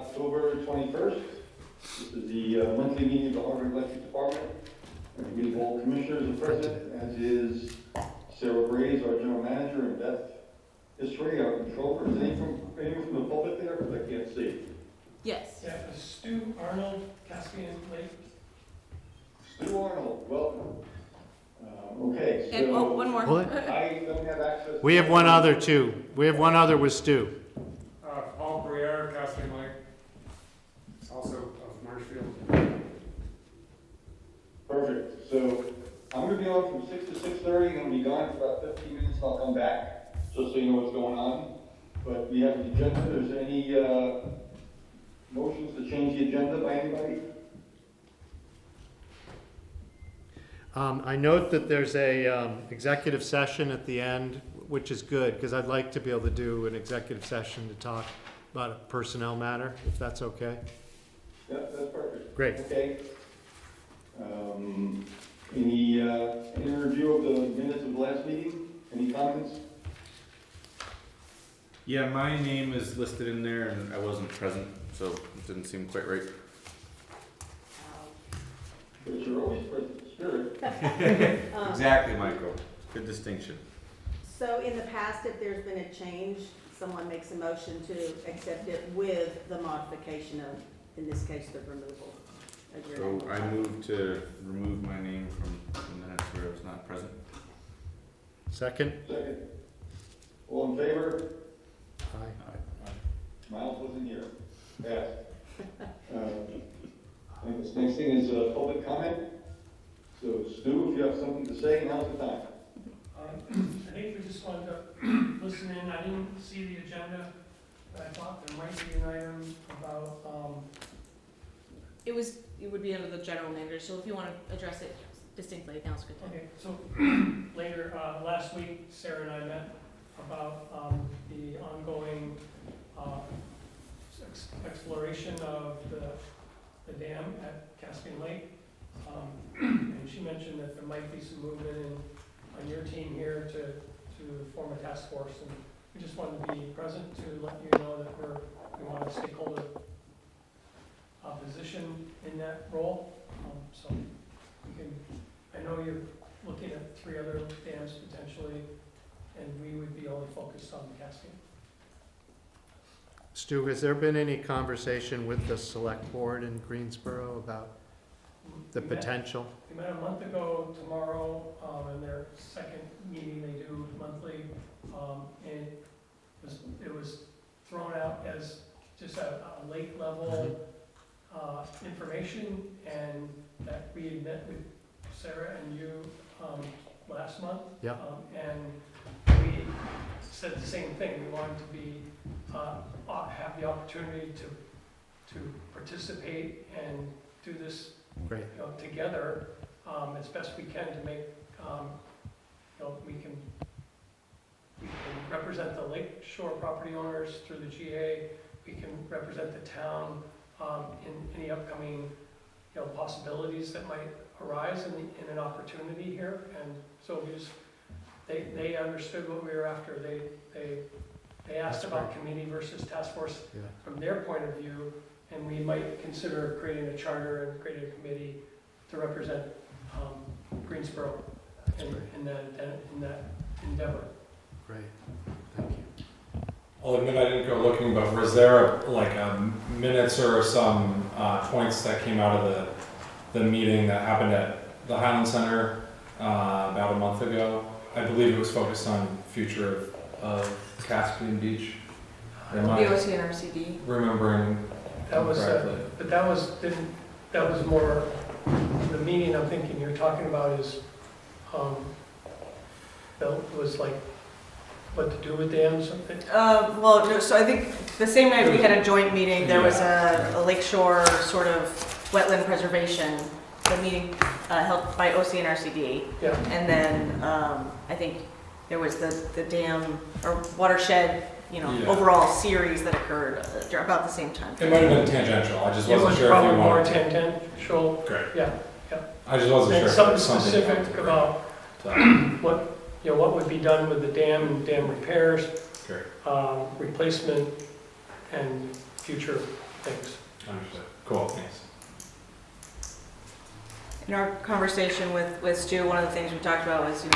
October 21st. This is the monthly meeting of the Hardwick Electric Department. And we have all commissioners are present, as is Sarah Graves, our general manager, and Beth History, our controller. Is anyone from the public there? Because I can't see. Yes. Yeah, Stu Arnold, Caspian Lake. Stu Arnold, welcome. Okay, so And one more. I don't have access. We have one other too. We have one other with Stu. Paul Briere, Caspian Lake, also of Marshfield. Perfect. So I'm going to be on from 6 to 6:30. I'm going to be gone for about 15 minutes and I'll come back, just so you know what's going on. But we have the agenda. Is there any motions to change the agenda by anybody? I note that there's a executive session at the end, which is good, because I'd like to be able to do an executive session to talk about a personnel matter, if that's okay. Yeah, that's perfect. Great. Okay. Any review of the minutes of the last meeting? Any comments? Yeah, my name is listed in there and I wasn't present, so it didn't seem quite right. But you're always present, spirit. Exactly, Michael. Good distinction. So in the past, if there's been a change, someone makes a motion to accept it with the modification of, in this case, the removal of your name. So I move to remove my name from the minutes where I was not present. Second? Second. All in favor? Aye. Miles wasn't here. Passed. Next thing is public comment. So Stu, if you have something to say, now's the time. I think we just wanted to listen in. I didn't see the agenda, but I thought there might be an item about, It would be under the general manager, so if you want to address it distinctly, now's a good time. okay, so later, last week, Sarah and I met about the ongoing exploration of the dam at Caspian Lake. And she mentioned that there might be some movement on your team here to form a task force. And we just wanted to be present to let you know that we want a stakeholder position in that role. So we can, I know you're looking at 3 other dams potentially, and we would be only focused on the Caspian. Stu, has there been any conversation with the select board in Greensboro about the potential? We met a month ago tomorrow, in their second meeting they do monthly, and it was thrown out as just a lake level information, and that we had met with Sarah and you last month. Yeah. And we said the same thing. We wanted to be have the opportunity to participate and do this Great. together as best we can to make we can represent the lake shore property owners through the GA. We can represent the town in any upcoming possibilities that might arise in an opportunity here. And so we just they understood what we were after. They asked about committee versus task force from their point of view, and we might consider creating a charter and creating a committee to represent Greensboro in that endeavor. Great. Thank you. I'll admit I didn't go looking, but was there minutes or some points that came out of the meeting that happened at the Highland Center about a month ago? I believe it was focused on future of Caspian Beach. Am I OCNRCD. remembering That was, correctly? but that was more the meeting. I'm thinking you're talking about is that was like what to do with dams. Something. Well, no, so I think the same night we had a joint meeting, there was a lakeshore sort of wetland preservation, the meeting held by OCNRCD. Yeah. And then I think there was the dam or watershed, overall series that occurred about the same time. It might have been tangential. I just It wasn't was sure if probably you more wanted. tangential. Great. Yeah. I just wasn't And sure. if something it was something you specific wanted to bring about up. what would be done with the dam and dam repairs, Great. replacement, and future things. Understood. Cool, thanks. In our conversation with Stu, one of the things we talked about was,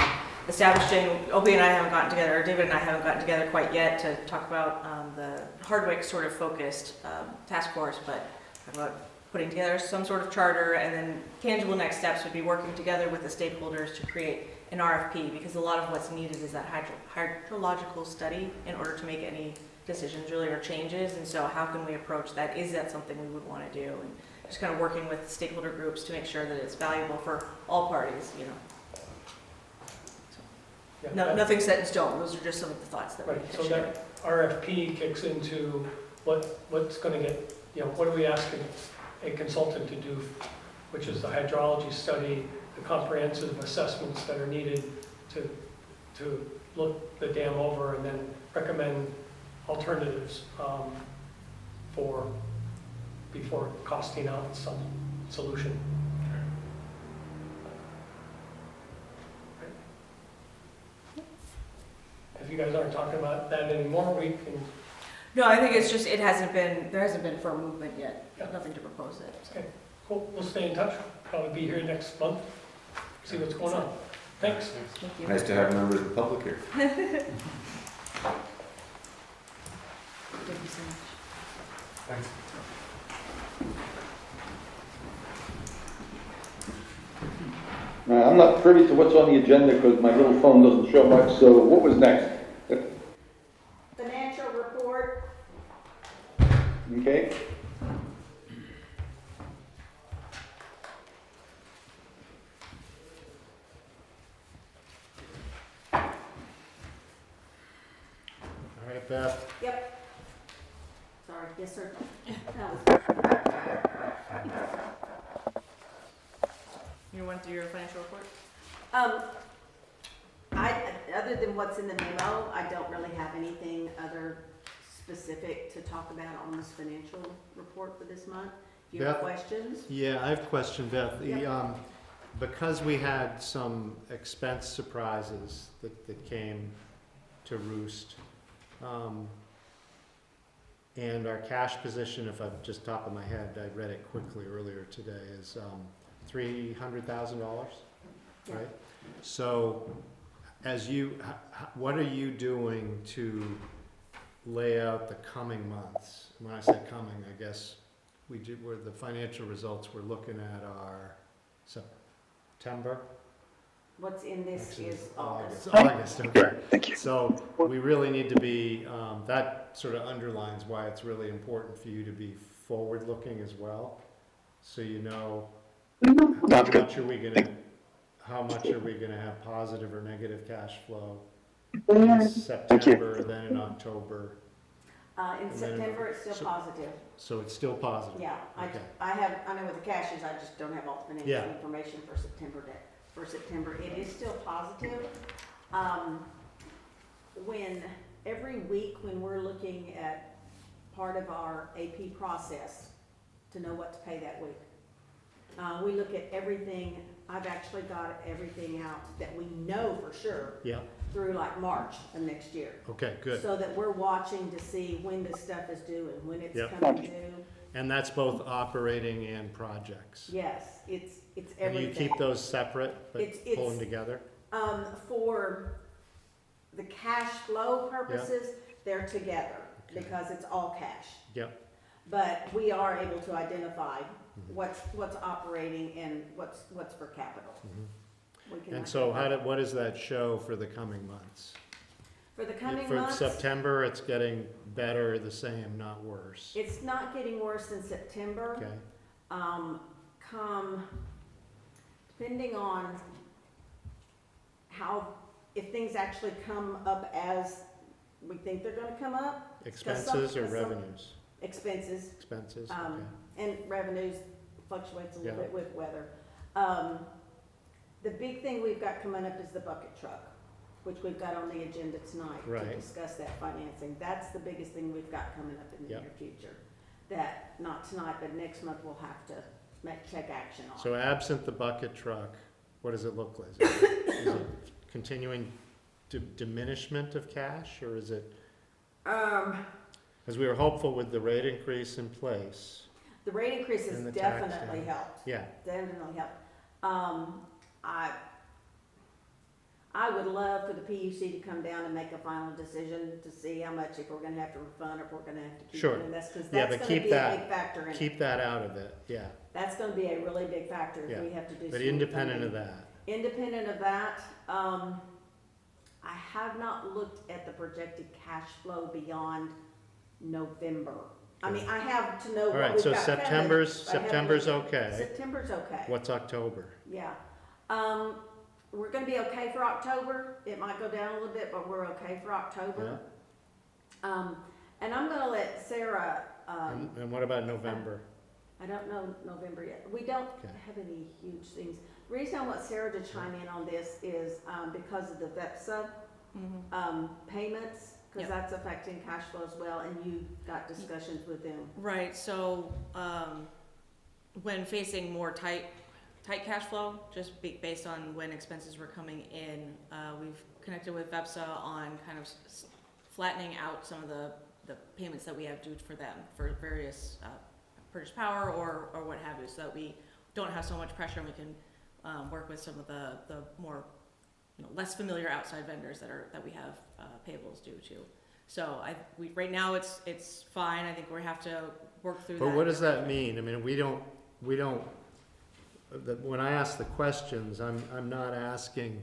establishing, Opie and I haven't gotten together, or David and I haven't gotten together quite yet to talk about the Hardwick sort of focused task force, but talk about putting together some sort of charter, and then tangible next steps would be working together with the stakeholders to create an RFP, because a lot of what's needed is that hydrological study in order to make any decisions really or changes. And so how can we approach that? Is that something we would want to do? And just kind of working with stakeholder groups to make sure that it's valuable for all parties, Yeah, No, that- nothing set in stone. Those are just some of the thoughts that we Right, so have shared. that RFP kicks into what's gonna get, what are we asking a consultant to do, which is the hydrology study, the comprehensive assessments that are needed to look the dam over and then recommend alternatives before costing out some solution. If you guys aren't talking about that anymore, we can, No, I think it's just, there hasn't been firm movement yet. Yeah. Nothing to propose it. So. okay, cool, we'll stay in touch, probably be here next month, see what's going on. Thanks. Thank you. Nice to have members of the public here. Thank you so much. Thanks. I'm not privy to what's on the agenda because my little phone doesn't show much, so what was next? Financial report, Okay? All right, Beth. yep. Sorry, yes, sir. That was- You went through your financial report? Other than what's in the memo, I don't really have anything other specific to talk about on this financial report for this month. If you have Beth? questions? Yeah, I have a question, Beth. Yep. Because we had some expense surprises that came to roost, and our cash position, if I'm just top of my head, I read it quickly earlier today, is $300,000, Yeah. right? So, what are you doing to lay out the coming months? When I say coming, I guess where the financial results we're looking at are September? What's in this Actually, is August. August, okay. Thank you. So we really need to be, that sort of underlines why it's really important for you to be forward-looking as well. So you know, how much are we gonna have positive or negative cash flow in September, then in October? In And then- September, it's still so- positive. So it's still positive? Yeah, Okay. I know what the cash is, I just don't have all the Yeah. financial information for September. It is still positive. Every week when we're looking at part of our AP process to know what to pay that week, we look at everything. I've actually got everything out that we know for sure Yeah, through like March of next year. okay, good. So that we're watching to see when this stuff is due and when it's Yep. coming due. And that's both operating and projects? Yes, it's And you everything. keep those separate, but It's- pull them together? For the cash flow purposes, they're together Okay. because it's all cash. Yep. But we are able to identify Mhm. what's operating and what's for capital. Mhm. We can And so identify. what does that show for the coming months? For the coming For months, September, it's getting better, the same, not worse? it's not getting worse in September. Okay, Depending on if things actually come up as we think they're gonna come up, expenses or some- revenues? expenses, Expenses, okay. and revenues fluctuates a little Yeah. bit with weather. The big thing we've got coming up is the bucket truck, which we've got on the agenda tonight to Right. discuss that financing. That's the biggest thing we've got coming up in the Yep. near future. That, not tonight, but next month we'll have to take action on. So absent the bucket truck, what does it look like? Is it continuing diminishment of cash, or is it, Um, Because we were hopeful with the rate increase in place. The rate increases And the tax definitely down. helped, Yeah, definitely helped. I would love for the PUC to come down and make a final decision to see how much, if we're gonna have to refund or if we're gonna have to keep Sure. doing this, because Yeah, that's but gonna keep be a that- big factor in it. keep that out of it, yeah. That's gonna be a really big factor if Yeah. we have to do. But some independent of refunding. that, Independent of that, I have not looked at the projected cash flow beyond November. I mean, I have to know all what right, we've so got coming, September's, but I haven't September's looked- okay. September's okay. What's October? Yeah. We're gonna be okay for October. It might go down a little bit, but we're okay for October. And I'm gonna let Sarah, And what about November? I don't know November yet. We don't Okay. have any huge things. The reason I want Sarah to chime in on this is, because of the VEPSA, payments, Yep. because that's affecting cash flow as well, and you got discussions with them. Right, so, when facing more tight cash flow, just based on when expenses were coming in, we've connected with VEPSA on kind of flattening out some of the payments that we have due for them, for various, purchase power or what have you, so that we don't have so much pressure and we can, work with some of the more, less familiar outside vendors that we have, payables due to. So right now it's fine, I think we have to work through that. But what does that mean? I mean, we don't, when I ask the questions, I'm asking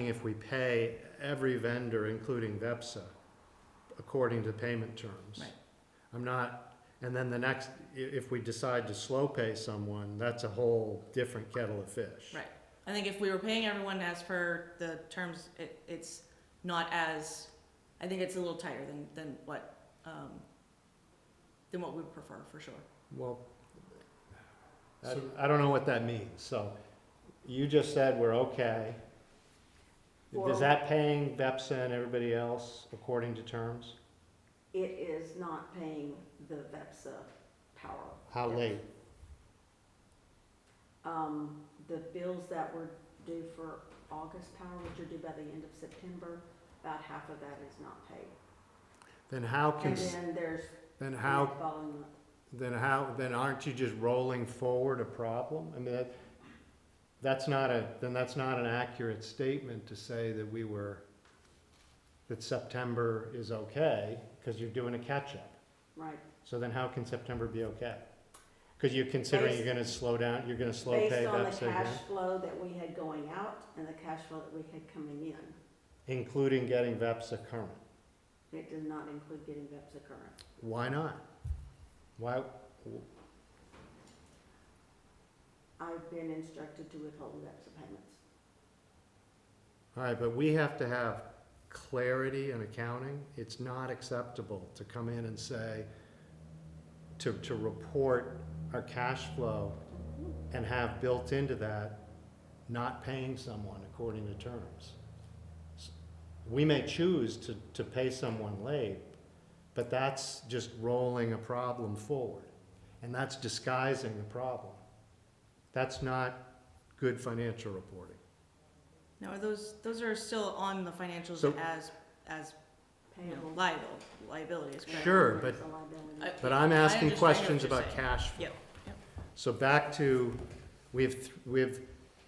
if we pay every vendor, including VEPSA, according to payment terms. Right. I'm not, and then the next, if we decide to slow pay someone, that's a whole different kettle of fish. Right. I think if we were paying everyone as per the terms, it's not as, I think it's a little tighter than what we would prefer, for sure. Well, So- I don't know what that means, so you just said we're okay. Is that paying VEPSA and everybody else according to terms? It is not paying the VEPSA power. How late? The bills that were due for August power, which are due by the end of September, about half of that is not paid. Then how can, And then there's. then how, following- then aren't you just rolling forward a problem? I mean, that's not an accurate statement to say that September is okay, because you're doing a catch-up. Right. So then how can September be okay? Because you're considering you're gonna slow down, you're gonna slow pay Based on the VEPSA again? cash flow that we had going out and the cash flow that we had coming in, Including getting VEPSA current. it does not include getting VEPSA current. Why not? Why, I've been instructed to withhold VEPSA payments. all right, but we have to have clarity in accounting. It's not acceptable to come in and say, to report our cash flow and have built into that not paying someone according to terms. We may choose to pay someone late, but that's just rolling a problem forward. And that's disguising the problem. That's not good financial reporting. No, those are still on the financials So- as Payable. liabilities, correct? Sure, but, It's a liability. but I'm I asking understand questions what you're about saying. cash flow. Yep, yep. So back to, we have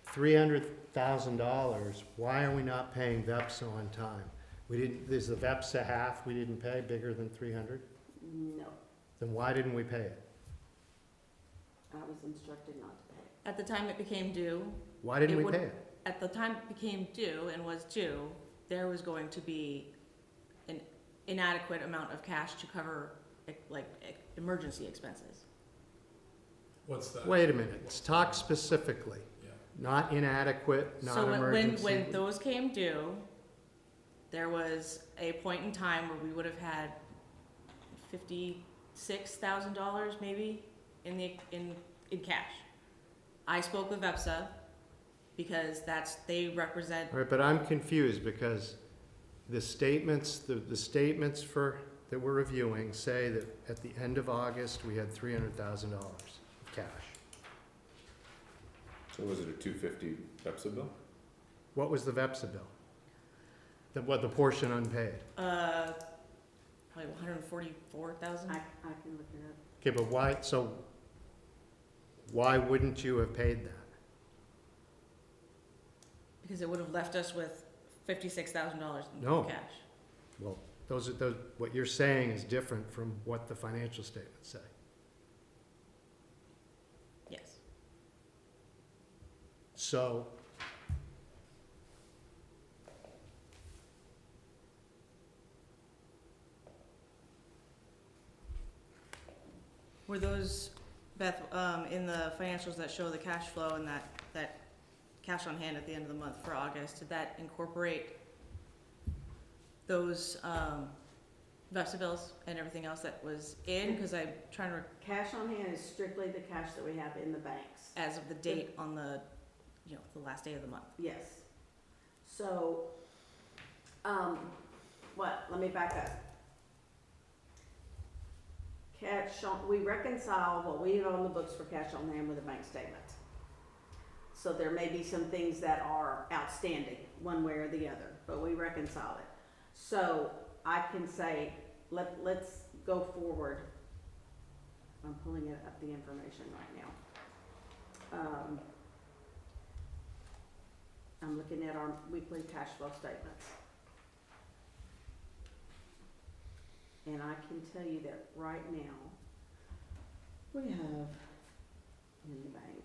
$300,000, why are we not paying VEPSA on time? Is the VEPSA half we didn't pay bigger than 300? No, Then why didn't we pay it? I was instructed not to pay. At the time it became due, Why didn't It we would- pay it? at the time it became due and was due, there was going to be an inadequate amount of cash to cover, emergency expenses. What's that? Wait a minute, let's talk specifically, Yeah. not inadequate, not So emergency. when those came due, there was a point in time where we would have had $56,000 maybe in cash. I spoke with VEPSA because they represent, All right, but I'm confused because the statements that we're reviewing say that at the end of August, we had $300,000 of cash. So was it a 250 VEPSA bill? What was the VEPSA bill? The portion unpaid? probably 144,000. I can look it up. Okay, but why wouldn't you have paid that? Because it would have left us with $56,000 in No. cash. Well, what you're saying is different from what the financial statements say. Yes. So, Were those, Beth, in the financials that show the cash flow and that cash on hand at the end of the month for August, did that incorporate those VEPSA bills and everything else that was in? Because I'm trying to, Cash on hand is strictly the cash that we have in the banks. as of the date on the, the last day of the month. Yes. So, let me back up. We reconcile what we have on the books for cash on hand with a bank statement. So there may be some things that are outstanding, one way or the other, but we reconcile it. So I can say, let's go forward. I'm pulling up the information right now. I'm looking at our weekly cash flow statements. And I can tell you that right now, we have in the bank,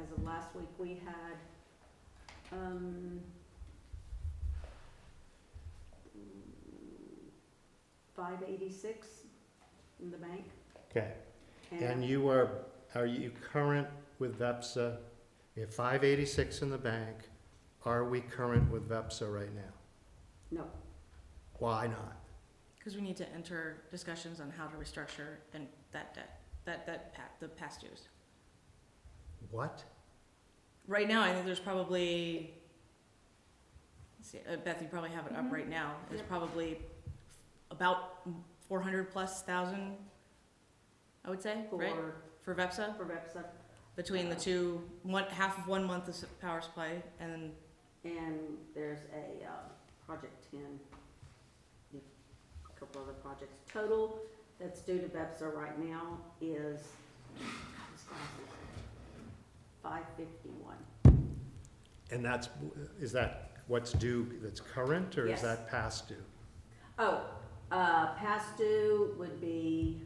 as of last week, we had, $586 in the bank. okay. And are you current with VEPSA? We have 586 in the bank. Are we current with VEPSA right now? No, Why not? Because we need to enter discussions on how to restructure and that debt, the past dues. What? Right now, I think there's probably, let's see, Beth, you probably have it up right now. There's Yep. probably about 400,000+, I would say, right? For VEPSA, for VEPSA. between the two, half of 1 month of power supply and, And there's a, Project 10, a couple other projects. Total that's due to VEPSA right now is, $551. And is that what's due that's current, or is Yes. that past due? Oh, past due would be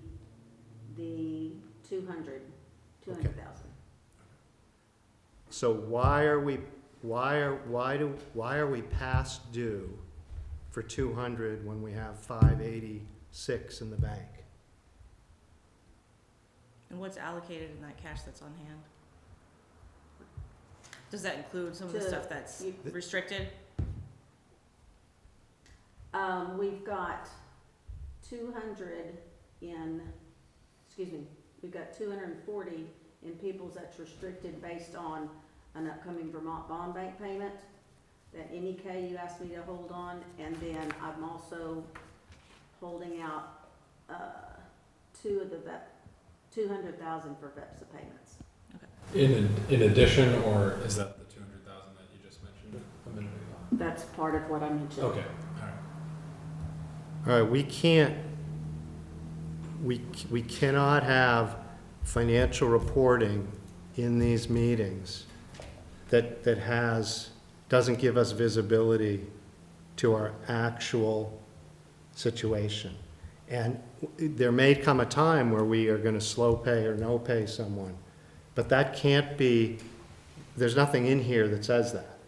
the 200,000. So why are we past due for 200 when we have 586 in the bank? and what's allocated in that cash that's on hand? Does that include some of the To- stuff that's restricted? We've got 200 we've got 240 in people's that's restricted based on an upcoming Vermont bond bank payment that NEK you asked me to hold on, and then I'm also holding out, 200,000 for VEPSA payments. In addition, or is that the 200,000 that you just mentioned a minute ago? That's part of what I mentioned. Okay, all right. All right, we cannot have financial reporting in these meetings that doesn't give us visibility to our actual situation. And there may come a time where we are gonna slow pay or no pay someone, but that can't be, there's nothing in here that says that.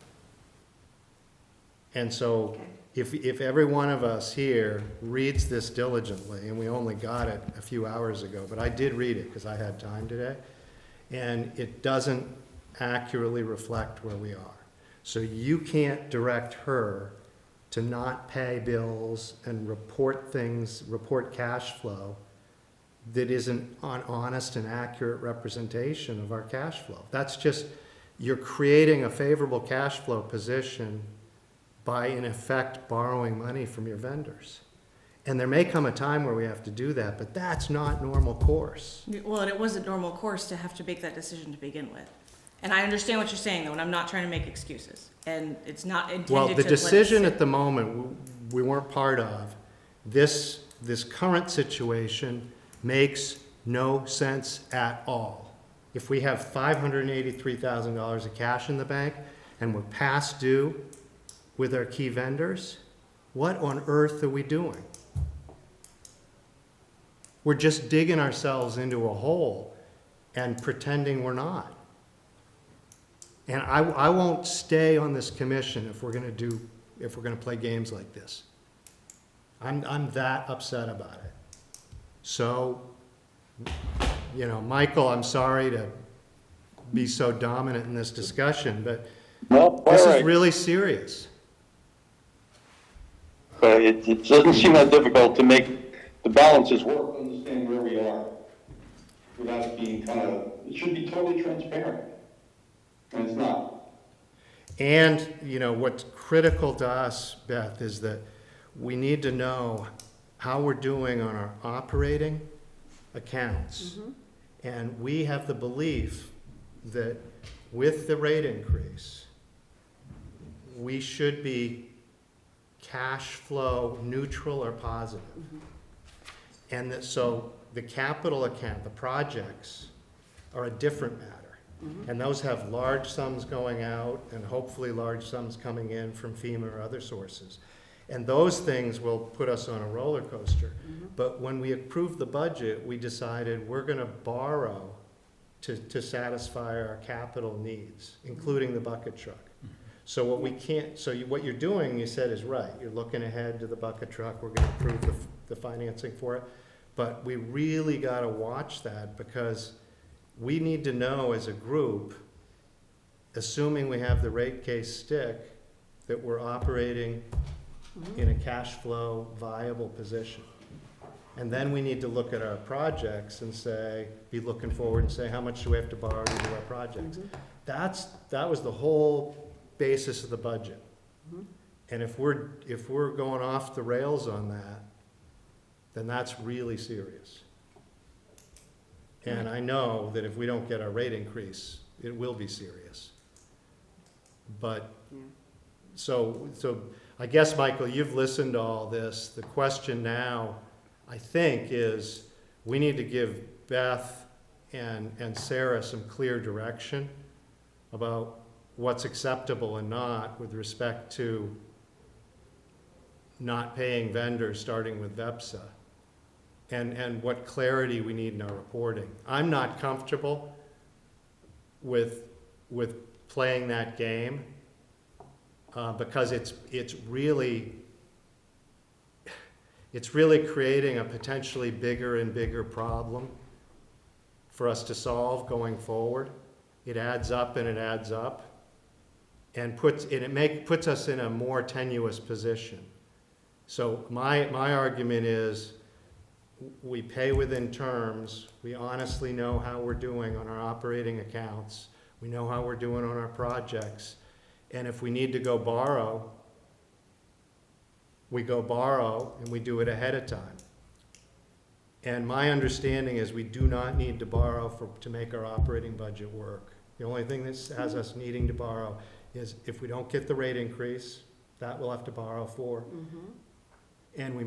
And so, Okay. if every one of us here reads this diligently, and we only got it a few hours ago, but I did read it because I had time today, and it doesn't accurately reflect where we are. So you can't direct her to not pay bills and report cash flow that isn't an honest and accurate representation of our cash flow. That's just, you're creating a favorable cash flow position by, in effect, borrowing money from your vendors. And there may come a time where we have to do that, but that's not normal course. Well, and it wasn't normal course to have to make that decision to begin with. And I understand what you're saying, though, and I'm not trying to make excuses. And it's not intended to Well, the decision at the moment we weren't part of, this current situation makes no sense at all. If we have $583,000 of cash in the bank and we're past due with our key vendors, what on earth are we doing? We're just digging ourselves into a hole and pretending we're not. And I won't stay on this commission if we're gonna play games like this. I'm that upset about it. So, you know, Michael, I'm sorry to be so dominant in this discussion, but No, this all is right. really serious. But it doesn't seem that difficult to make the balances work, understand where we are, without it being it should be totally transparent, and it's not. And, you know, what's critical to us, Beth, is that we need to know how we're doing on our operating accounts. And we have the belief that with the rate increase, we should be cash flow neutral or positive. And that, so the capital account, the projects, are a different matter. And those have large sums going out and hopefully large sums coming in from FEMA or other sources. And those things will put us on a roller coaster. But when we approved the budget, we decided we're gonna borrow to satisfy our capital needs, including the bucket truck. So what we can't, what you're doing, you said, is right. You're looking ahead to the bucket truck, we're gonna approve the financing for it. But we really gotta watch that, because we need to know as a group, assuming we have the rate case stick, that we're operating in a cash flow viable position. And then we need to look at our projects and be looking forward and say, how much do we have to borrow to do our projects? That was the whole basis of the budget. And if we're going off the rails on that, then that's really serious. And I know that if we don't get our rate increase, it will be serious. But, so I guess, Michael, you've listened to all this. The question now, I think, is we need to give Beth and Sarah some clear direction about what's acceptable and not with respect to not paying vendors, starting with VEPSA, and what clarity we need in our reporting. I'm not comfortable with playing that game because it's really creating a potentially bigger and bigger problem for us to solve going forward. It adds up and it adds up, and puts us in a more tenuous position. So my argument is, we pay within terms, we honestly know how we're doing on our operating accounts, we know how we're doing on our projects, and if we need to go borrow, we go borrow, and we do it ahead of time. And my understanding is we do not need to borrow to make our operating budget work. The only thing that has us needing to borrow is if we don't get the rate increase, that we'll have to borrow for. And we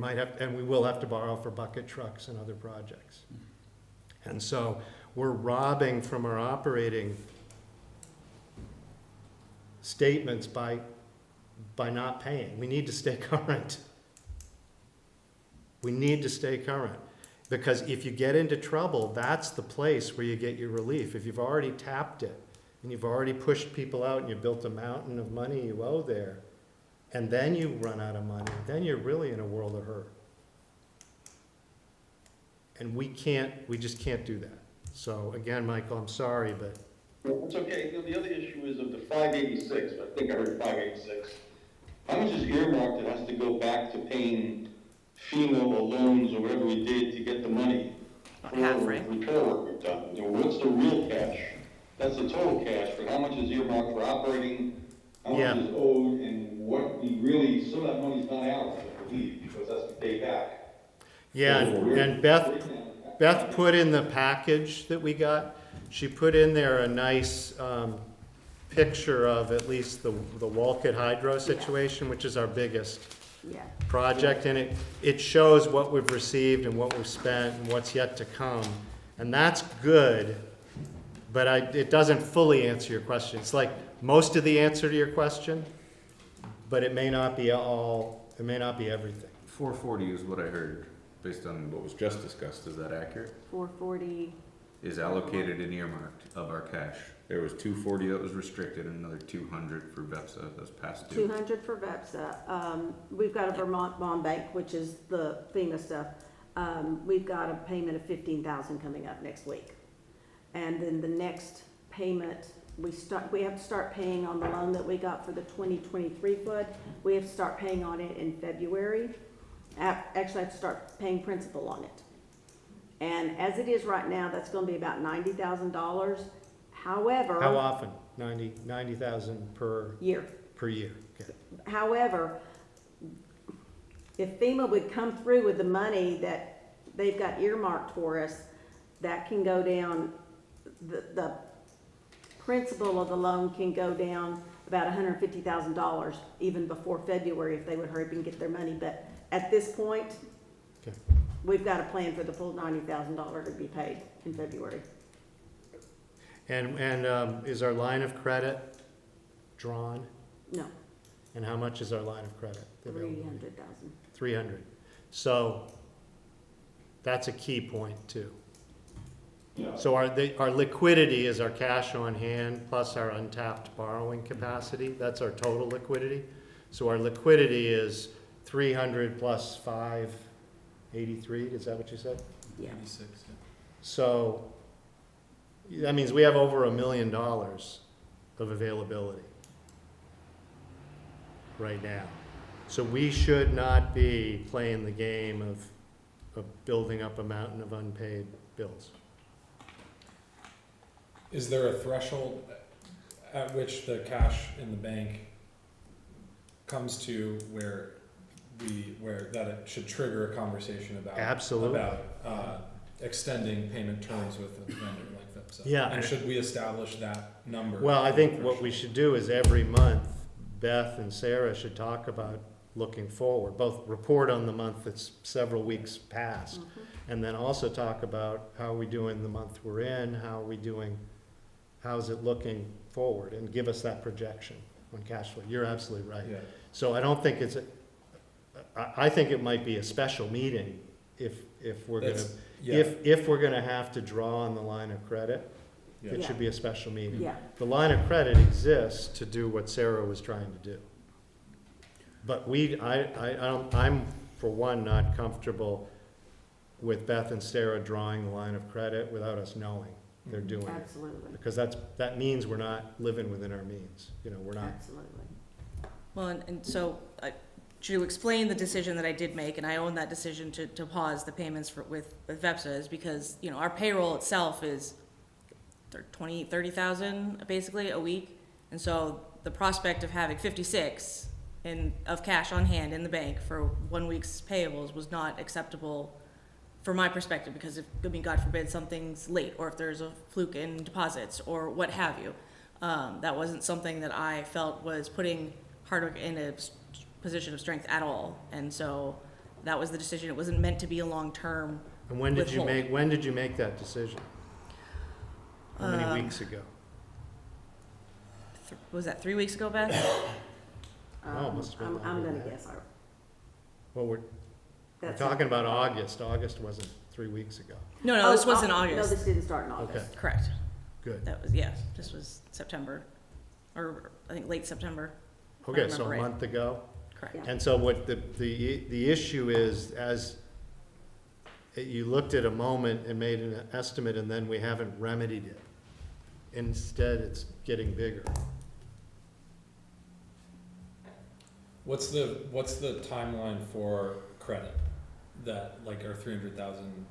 will have to borrow for bucket trucks and other projects. And so we're robbing from our operating statements by not paying. We need to stay current. We need to stay current. Because if you get into trouble, that's the place where you get your relief. If you've already tapped it, and you've already pushed people out, and you've built a mountain of money you owe there, and then you run out of money, then you're really in a world of hurt. And we just can't do that. So again, Michael, I'm sorry, but. It's okay. The other issue is of the 586, I think I heard 586. How much is earmarked that has to go back to paying FEMA or loans or whatever we did to get the money About for half, the right? repair work we've done? What's the real cash? That's the total cash, but how much is earmarked for operating, how Yeah. much is owed, and what we really, some of that money's not ours, I believe, because that's to pay back. Yeah, and Beth put in the package that we got, she put in there a nice picture of at least the Wolcott Hydro situation, which is our biggest Yeah, project, and it shows what we've received and what we've spent and what's yet to come, and that's good, but it doesn't fully answer your question. It's like most of the answer to your question, but it may not be everything. 440 is what I heard, based on what was just discussed. Is that accurate? 440, Is allocated and earmarked of our cash. There was 240 that was restricted and another 200 for VEPSA that's past due. 200 for VEPSA. We've got a Vermont Bond Bank, which is the FEMA stuff. We've got a payment of 15,000 coming up next week. And then the next payment, we have to start paying on the loan that we got for the 2023 flood. We have to start paying on it in February. Actually, I have to start paying principal on it. And as it is right now, that's gonna be about $90,000. However. How often? 90,000 per Year. year. Okay. However, if FEMA would come through with the money that they've got earmarked for us, that can go down, the principal of the loan can go down about $150,000 even before February if they would hurry up and get their money. But at this point, Okay. we've got a plan for the full $90,000 to be paid in February. And is our line of credit drawn? No, And how much is our line of credit? 300,000. 300. So that's a key point too. Yeah. So our liquidity is our cash on hand plus our untapped borrowing capacity. That's our total liquidity. So our liquidity is 300 plus 583. Is that what you said? Yeah. 86, yeah. So that means we have over $1 million of availability right now. So we should not be playing the game of building up a mountain of unpaid bills. Is there a threshold at which the cash in the bank comes to where that it should trigger a conversation about Absolutely. extending payment terms with a vendor like VEPSA? Yeah. And should we establish that number? Well, I think what we should do is every month, Beth and Sarah should talk about looking forward, both report on the month that's several weeks past, and then also talk about how are we doing the month we're in, how's it looking forward, and give us that projection on cash flow. You're absolutely right. Yeah. So I don't think I think it might be a special meeting if we're gonna, That's- yeah. if we're gonna have to draw on the line of credit, Yeah. it should be a special meeting. Yeah, The line of credit exists to do what Sarah was trying to do. But I'm for one not comfortable with Beth and Sarah drawing the line of credit without us knowing they're doing it. absolutely, Because that means we're not living within our means, we're not. absolutely. Well, and so, to explain the decision that I did make, and I own that decision to pause the payments with VEPSA, is because, our payroll itself is 30,000 basically a week. And so the prospect of having 56 of cash on hand in the bank for 1 week's payables was not acceptable from my perspective, because God forbid something's late, or if there's a fluke in deposits or what have you. That wasn't something that I felt was putting Hardwick in a position of strength at all. And so that was the decision. It wasn't meant to be a long-term. And when did you make that decision? How many weeks ago? Was that 3 weeks ago, Beth? Oh, must have been I'm longer gonna than that. guess, Well, we're that's. talking about August. August wasn't 3 weeks ago. No, this was in No, August. this didn't start in August. Okay. Correct. Good. That was, this was September, or I think late September. Okay, so remember a right. month ago. Correct. Yeah. And so what the issue is, as you looked at a moment and made an estimate, and then we haven't remedied it. Instead, it's getting bigger. What's the timeline for credit that, like, our 300,000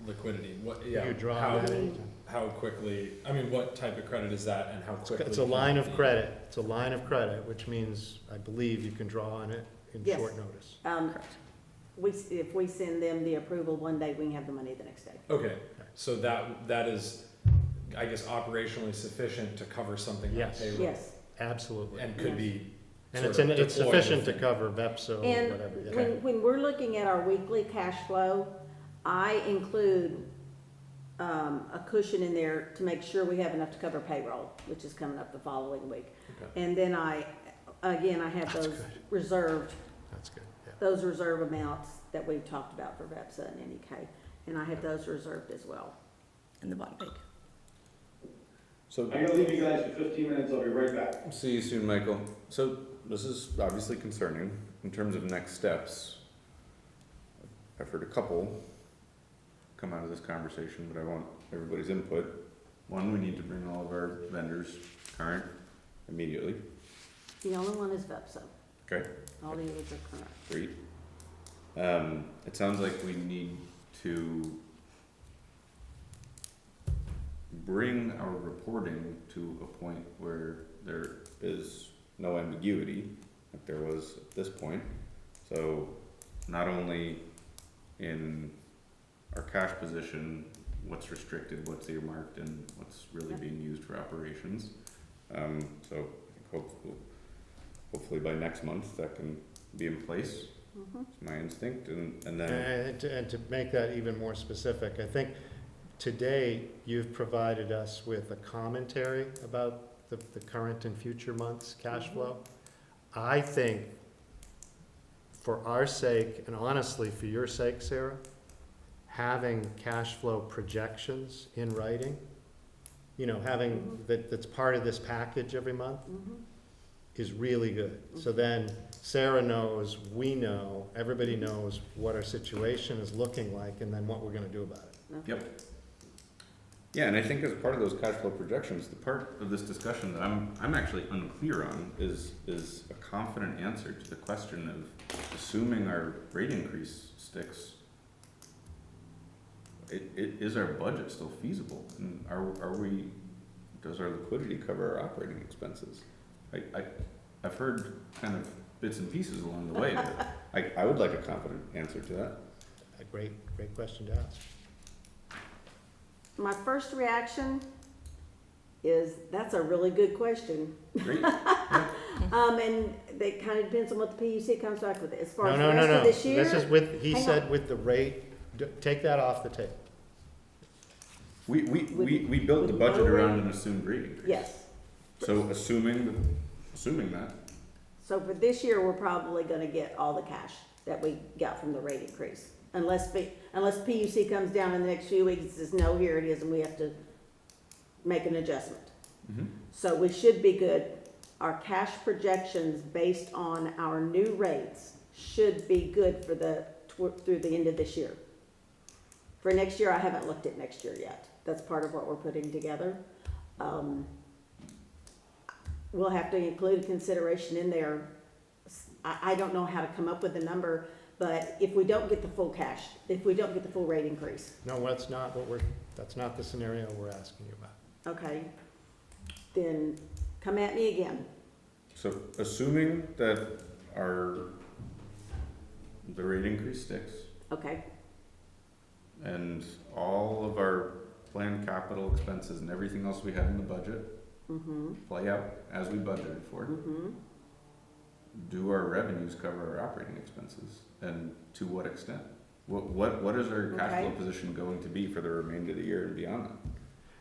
liquidity? You draw that anytime. How quickly? I mean, what type of credit is that, and how quickly? It's a can line it of be? credit. It's a line of credit, which means, I believe, you can draw on it in Yes. short notice. Correct. If we send them the approval one day, we can have the money the next day. Okay, so that is, I guess, operationally sufficient to cover something like Yes. payroll. Yes, And Absolutely. could be And it's, sort of it's deploy sufficient to within. cover VEPSO or And whatever. yeah. when we're looking at our weekly cash flow, I include, a cushion in there to make sure we have enough to cover payroll, which is coming up the following week. Okay. And then I have That's those good. reserved, That's good, yeah. those reserve amounts that we've talked about for VEPSA and NEK, and I have those reserved as well. In the bottom page. So, I'm gonna leave you guys for 15 minutes, I'll be right back. see you soon, Michael. So, this is obviously concerning in terms of next steps. I've heard a couple come out of this conversation, but I want everybody's input. One, we need to bring all of our vendors current immediately. The only one is VEPSA. Okay. All the others are current. Great. It sounds like we need to bring our reporting to a point where there is no ambiguity, like there was at this point. So not only in our cash position, what's restricted, what's earmarked, and what's really being used for operations. So I think hopefully by next month that can be in place. It's my instinct, and then And to make that even more specific, I think today you've provided us with a commentary about the current and future months' cash flow. I think for our sake, and honestly for your sake, Sarah, having cash flow projections in writing, you know, having that's part of this package every month is really good. So then Sarah knows, we know, everybody knows what our situation is looking like and then what we're gonna do about it. Yep. Yeah, and I think as part of those cash flow projections, the part of this discussion that I'm actually unclear on is a confident answer to the question of assuming our rate increase sticks. Is our budget still feasible? And does our liquidity cover our operating expenses? I've heard kind of bits and pieces along the way, but I would like a confident answer to that. A great question to ask. My first reaction is, that's a really good question. Great. And it kind of depends on what the PUC comes back with. As far as the No, rest of this year. This is with, he Hang said on. with the rate, take that off the table. We built the with budget no rate- around an assumed rate increase. Yes. So assuming that, So for this year, we're probably gonna get all the cash that we got from the rate increase. Unless PUC comes down in the next few weeks and says, no, here it is, and we have to make an adjustment. So we should be good. Our cash projections based on our new rates should be good for through the end of this year. For next year, I haven't looked at next year yet. That's part of what we're putting together. We'll have to include consideration in there. I don't know how to come up with a number, but if we don't get the full cash, if we don't get the full rate increase, No, that's not the scenario we're asking you about. okay, then come at me again. so assuming that the rate increase sticks Okay, and all of our planned capital expenses and everything else we had in the budget play out as we budgeted for, do our revenues cover our operating expenses, and to what extent? What is our cash flow Okay. position going to be for the remainder of the year and beyond that?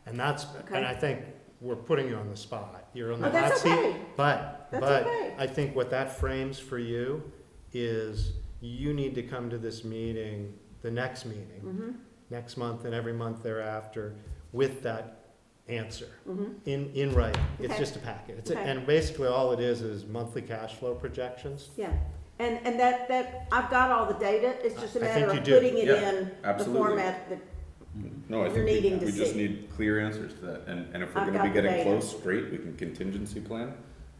And Okay. I think we're putting you on the spot. You're on the Oh, that's hot seat. okay. But That's okay. I think what that frames for you is you need to come to this meeting, the next meeting, next month and every month thereafter, with that answer in writing. It's Okay. just a packet. Okay. And basically all it is monthly cash flow projections. yeah. And that, I've got all the data, it's just a I matter think of you do. putting it Yeah, in the absolutely. format that, No, I You're think needing to we just see. need clear answers to that, and if we're I've gonna got be the getting data. close, great, we can contingency plan.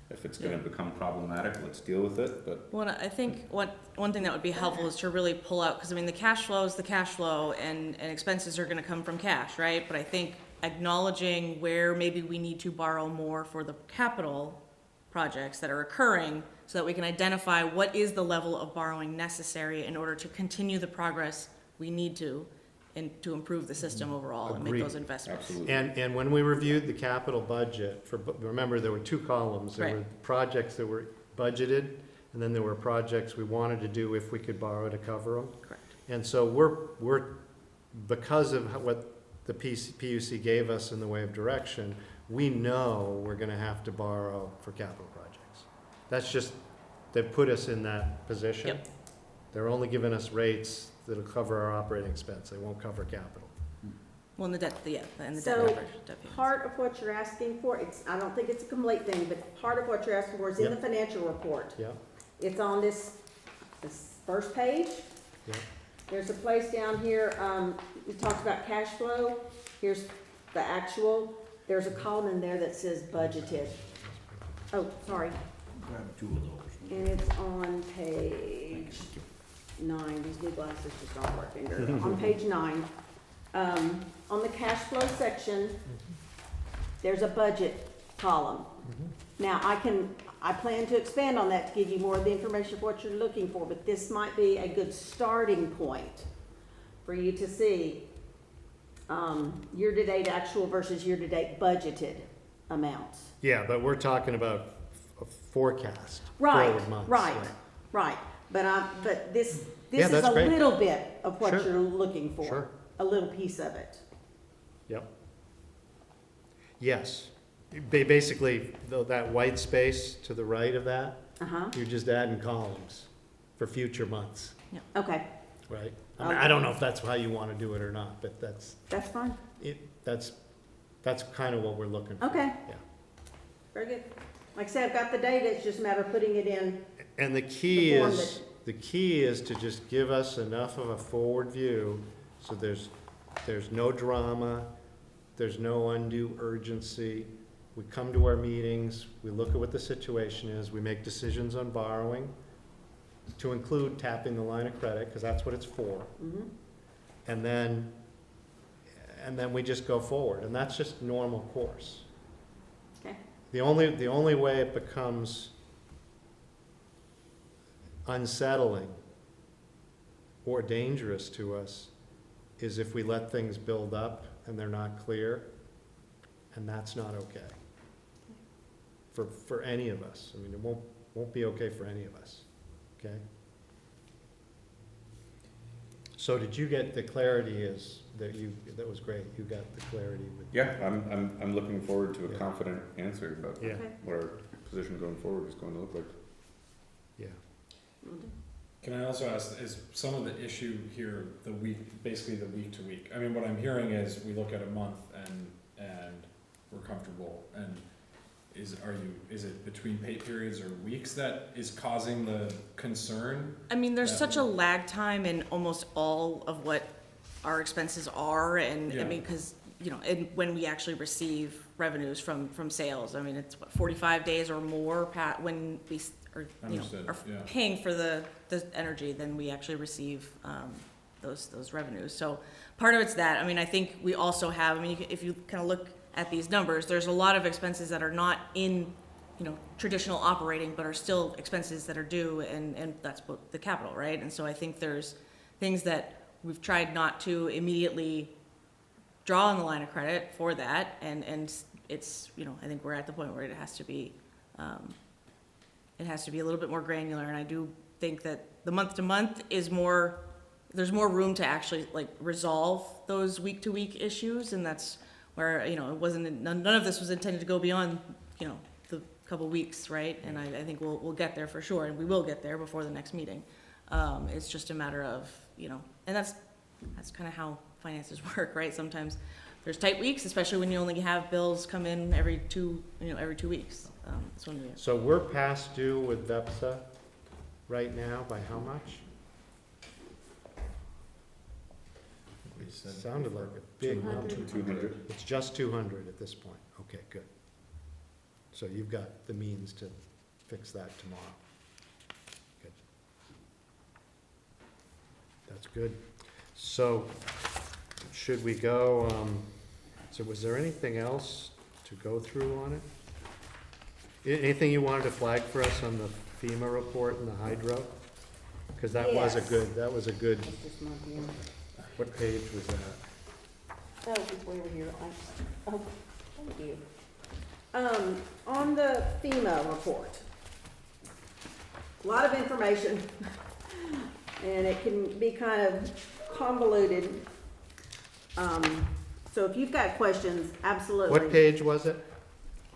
If it's gonna become problematic, let's deal with it, but Well, I think one thing that would be helpful is to really pull out, because I mean, the cash flow is the cash flow, and expenses are gonna come from cash, right? But I think acknowledging where maybe we need to borrow more for the capital projects that are occurring, so that we can identify what is the level of borrowing necessary in order to continue the progress we need to, and to improve the system overall and make Agreed. those investments. absolutely. And when we reviewed the capital budget, remember there were two columns. There Right. were projects that were budgeted, and then there were projects we wanted to do if we could borrow to cover them. Correct. And so we're, because of what the PUC gave us in the way of direction, we know we're gonna have to borrow for capital projects. That's just, they've put us in that position. Yep. They're only giving us rates that'll cover our operating expense, they won't cover capital. Well, and the debt, yeah, and the So, debt leverage, debt payments. Part of what you're asking for, I don't think it's a complete thing, but part of what you're asking for is in the Yep. financial report. Yeah, It's on this first page. yeah, There's a place down here, it talks about cash flow. Here's the actual. There's a column in there that says budgeted. Oh, sorry. Grab 2 of those. And it's on page 9. These new glasses just aren't working. They're on page 9. On the cash flow section, there's a budget column. Now, I plan to expand on that to give you more of the information of what you're looking for, but this might be a good starting point for you to see year-to-date actual versus year-to-date budgeted amounts. yeah, but we're talking about a forecast, Right, forward months. right, yeah. right. But this Yeah, is that's a great. little bit of what Sure. you're looking for. Sure. A little piece of it. Yep. Yes. Basically, that white space to the right of that, Uh-huh, you're just adding columns for future months, okay, right? I mean, I don't know if that's how you want to do it or not, but that's fine. that's kind of what we're looking for. Okay. Yeah. Very good. Like I said, I've got the data, it's just a matter of putting it in. And the key The form is to just give us enough of a forward view, so there's no drama, there's no undue urgency. We come to our meetings, we look at what the situation is, we make decisions on borrowing, to include tapping the line of credit, because that's what it's for. Mhm. And then we just go forward, and that's just normal course. Okay. The only way it becomes unsettling or dangerous to us is if we let things build up and they're not clear, and that's not okay. For any of us. I mean, it won't be okay for any of us, okay? So did you get the clarity that was great, you got the clarity with? Yeah, I'm looking forward to a Yeah. confident answer about Yeah, Okay. what our position going forward is going to look like. yeah. Will do. Can I also ask, is some of the issue here basically the week to week? I mean, what I'm hearing is we look at a month and we're comfortable, and is it between pay periods or weeks that is causing the concern? I mean, there's Yeah. such a lag time in almost all of what our expenses are, and I Yeah. mean, because, you know, and when we actually receive revenues from sales, I mean, it's what, 45 days or more when we are, you know, Understood, are yeah. paying for the energy, then we actually receive those revenues. So part of it's that. I mean, I think we also have, I mean, if you kind of look at these numbers, there's a lot of expenses that are not in, you know, traditional operating, but are still expenses that are due, and that's what the capital, right? And so I think there's things that we've tried not to immediately draw on the line of credit for that, and it's, you know, I think we're at the point where it has to be a little bit more granular, and I do think that the month to month is more, there's more room to actually like resolve those week to week issues, and that's where, you know, it wasn't, none of this was intended to go beyond, you know, the couple weeks, right? And I think we'll get there for sure, and we will get there before the next meeting. It's just a matter of, you know, and that's kind of how finances work, right? Sometimes there's tight weeks, especially when you only have bills come in every 2 weeks. That's when we. So we're past due with VEPSA right now by how much? Sounded like a big number. 200. It's just 200 at this point. Okay, good. So you've got the means to fix that tomorrow. Good. That's good. So should we go, so was there anything else to go through on it? Anything you wanted to flag for us on the FEMA report and the hydro? Because that was a Yes. good, That's this month, yeah. what page was that? Oh, before we were here, oh, thank you. On the FEMA report, a lot of information, and it can be kind of convoluted. So if you've got questions, absolutely. What page was it?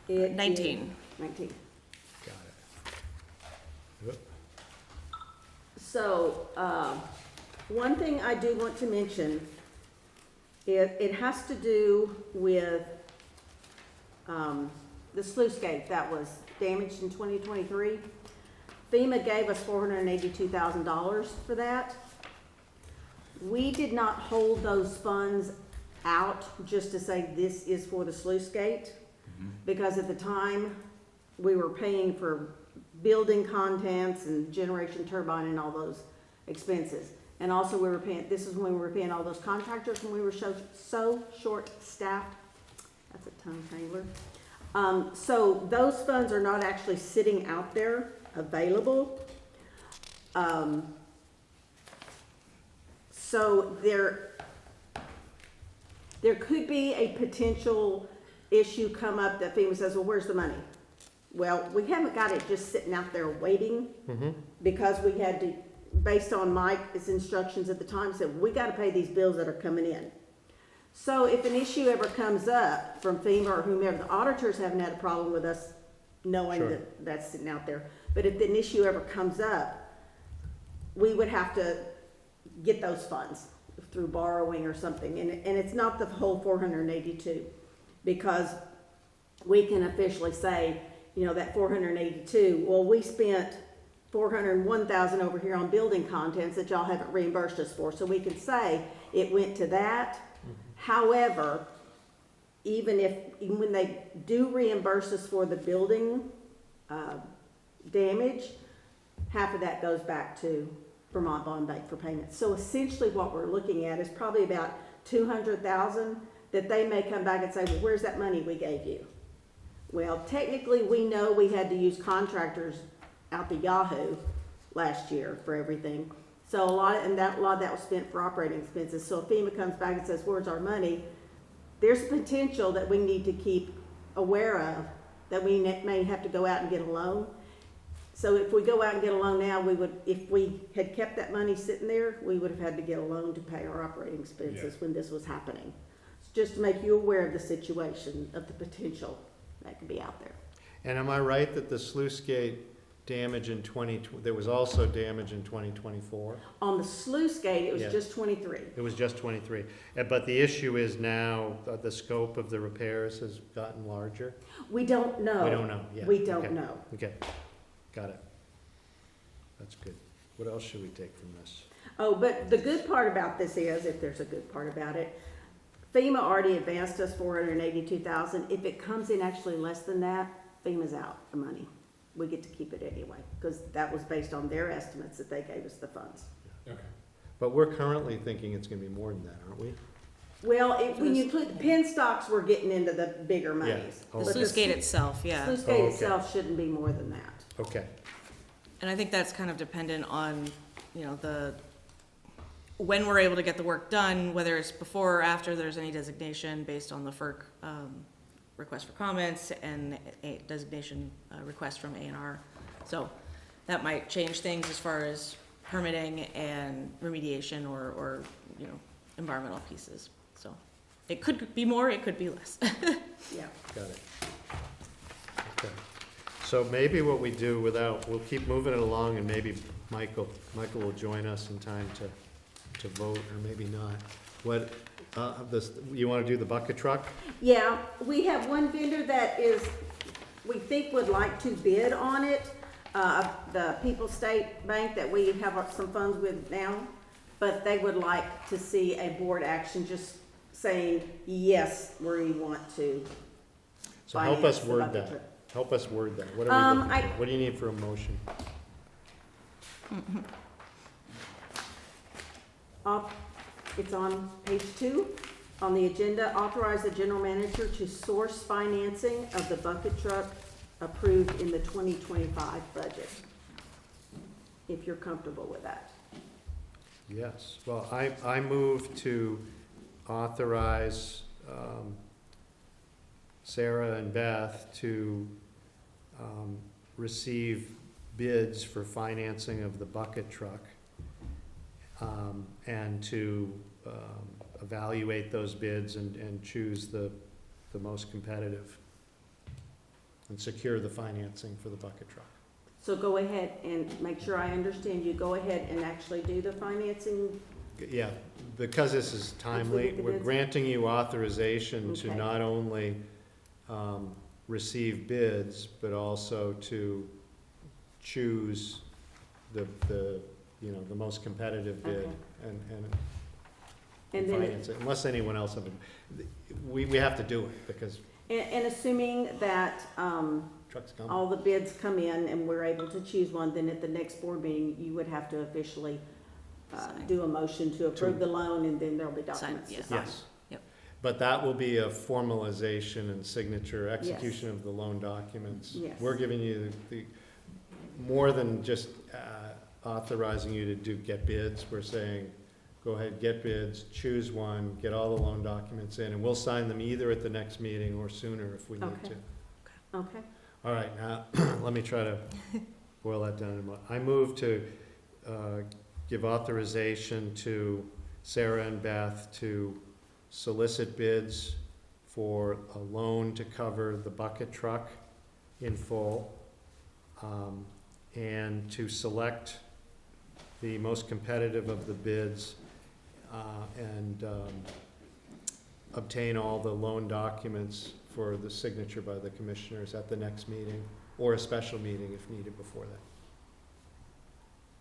It is 19. 19. Got it. Yep. So, one thing I do want to mention, it has to do with, the sluice gate that was damaged in 2023. FEMA gave us $482,000 for that. We did not hold those funds out just to say this is for the sluice gate, because at the time, we were paying for building contents and generation turbine and all those expenses. And also we were paying, this is when we were paying all those contractors when we were so short-staffed. That's a tongue tangler. So those funds are not actually sitting out there available. So there could be a potential issue come up that FEMA says, well, where's the money? Well, we haven't got it just sitting out there waiting, because we had to, based on Mike's instructions at the time, said, we gotta pay these bills that are coming in. So if an issue ever comes up from FEMA or whomever, the auditors haven't had a problem with us knowing Sure. that that's sitting out there. But if an issue ever comes up, we would have to get those funds through borrowing or something. And it's not the whole 482, because we can officially say, you know, that 482, well, we spent 401,000 over here on building contents that y'all haven't reimbursed us for. So we can say it went to that. However, even when they do reimburse us for the building damage, half of that goes back to Vermont Bond Bank for payment. So essentially what we're looking at is probably about 200,000 that they may come back and say, well, where's that money we gave you? Well, technically we know we had to use contractors out the Yahoo last year for everything. So a lot of that was spent for operating expenses. So if FEMA comes back and says, where's our money? There's a potential that we need to keep aware of, that we may have to go out and get a loan. So if we go out and get a loan now, if we had kept that money sitting there, we would have had to get a loan to pay our operating expenses when this was happening. Just to make you aware of the situation, of the potential that could be out there. And am I right that the sluice gate damage in there was also damage in 2024? On the sluice gate, it was Yeah. just 23. It was just 23. But the issue is now the scope of the repairs has gotten larger? We don't know. We don't know yet. We don't Okay. know. Okay, got it. That's good. What else should we take from this? Oh, but the good part about this is, if there's a good part about it, FEMA already advanced us $482,000. If it comes in actually less than that, FEMA's out the money. We get to keep it anyway, because that was based on their estimates that they gave us the funds. Okay. But we're currently thinking it's gonna be more than that, aren't we? Well, when you put pen stocks, we're getting into the bigger monies. Oh, The But sluice gate itself, yeah. Sluice Oh, gate okay. itself shouldn't be more than that. Okay, And I think that's kind of dependent on, you know, when we're able to get the work done, whether it's before or after there's any designation based on the FERC request for comments and a designation request from A&R. So that might change things as far as permitting and remediation or you know, environmental pieces. So it could be more, it could be less. Yeah. got it. Okay. So maybe what we do we'll keep moving it along, and maybe Michael will join us in time to vote, or maybe not. What, you wanna do the bucket truck? Yeah, we have one vendor that we think would like to bid on it. The People's State Bank that we have some funds with now, but they would like to see a board action just saying, yes, we want to. So help us finance the word bucket that. truck. Help us word that. What are we looking I- for? What do you need for a motion? It's on page 2 on the agenda. Authorize the general manager to source financing of the bucket truck approved in the 2025 budget. If you're comfortable with that. Yes, well, I move to authorize Sarah and Beth to receive bids for financing of the bucket truck, and to evaluate those bids and choose the most competitive and secure the financing for the bucket truck. So go ahead and make sure I understand you. Go ahead and actually do the financing. Yeah, because this is timely, get the we're bids. granting you authorization to Okay. not only receive bids, but also to choose the most competitive bid Okay. and And then, finance it, unless anyone else have, we have to do it, because and assuming that, trucks come. all the bids come in and we're able to choose one, then at the next board meeting, you would have to officially Sign. do a motion to approve the loan, and then there'll be Sign, documents to yes. sign. Yes. Yep. But that will be a formalization and signature, execution of the loan documents. Yes. We're giving you the, more than just authorizing you to get bids, we're saying, go ahead, get bids, choose one, get all the loan documents in, and we'll sign them either at the next meeting or sooner if we need Okay. to. Okay, All right, now, let me try to boil that down. I move to give authorization to Sarah and Beth to solicit bids for a loan to cover the bucket truck in full, and to select the most competitive of the bids, and obtain all the loan documents for the signature by the commissioners at the next meeting, or a special meeting if needed before that.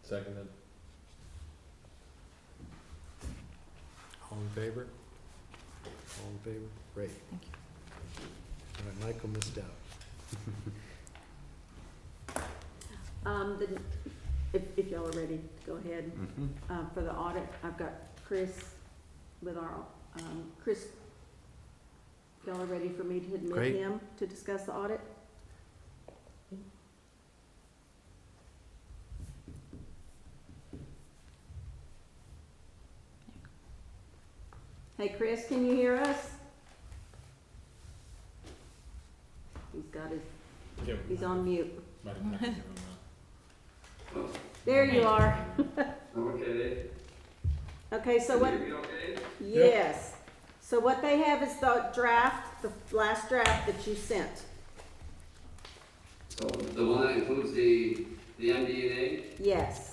Seconded. All in favor? All in favor? Great. Thank you. All right, Michael missed out. then, if y'all are ready to go ahead, for the audit, I've got Chris with our, Chris, y'all are ready for me to admit Great. him to discuss the audit? Hey, Chris, can you hear us? He's got his, he's on mute. Might have to give him There you are. Okay. Okay, so what, Can you hear me okay? yes. So what they have is the draft, the last draft that you sent. So the one that includes the MD&A? Yes,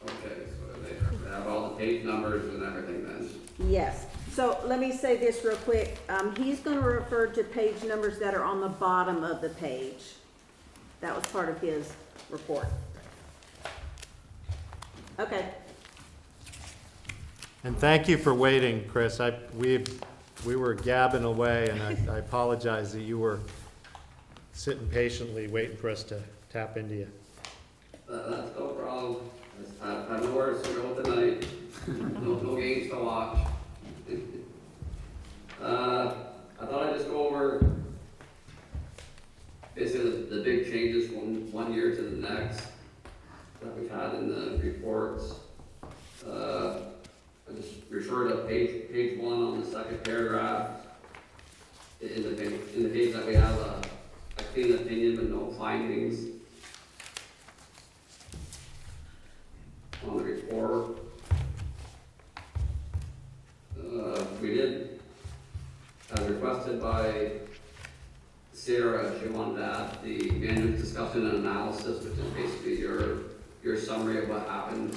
Okay, so they have all the page numbers and everything then. yes. So let me say this real quick. He's gonna refer to page numbers that are on the bottom of the page. That was part of his report. Okay, And thank you for waiting, Chris. We were gabbing away, and I apologize that you were sitting patiently waiting for us to tap into you. That's no problem. I have nowhere to go tonight. No games to watch. I thought I'd just go over basically the big changes from one year to the next that we've had in the reports. I just refer to page one on the second paragraph. In the page that we have a clean opinion but no findings on the report. We did, as requested by Sarah, she wanted to add the management discussion and analysis, which is basically your summary of what happened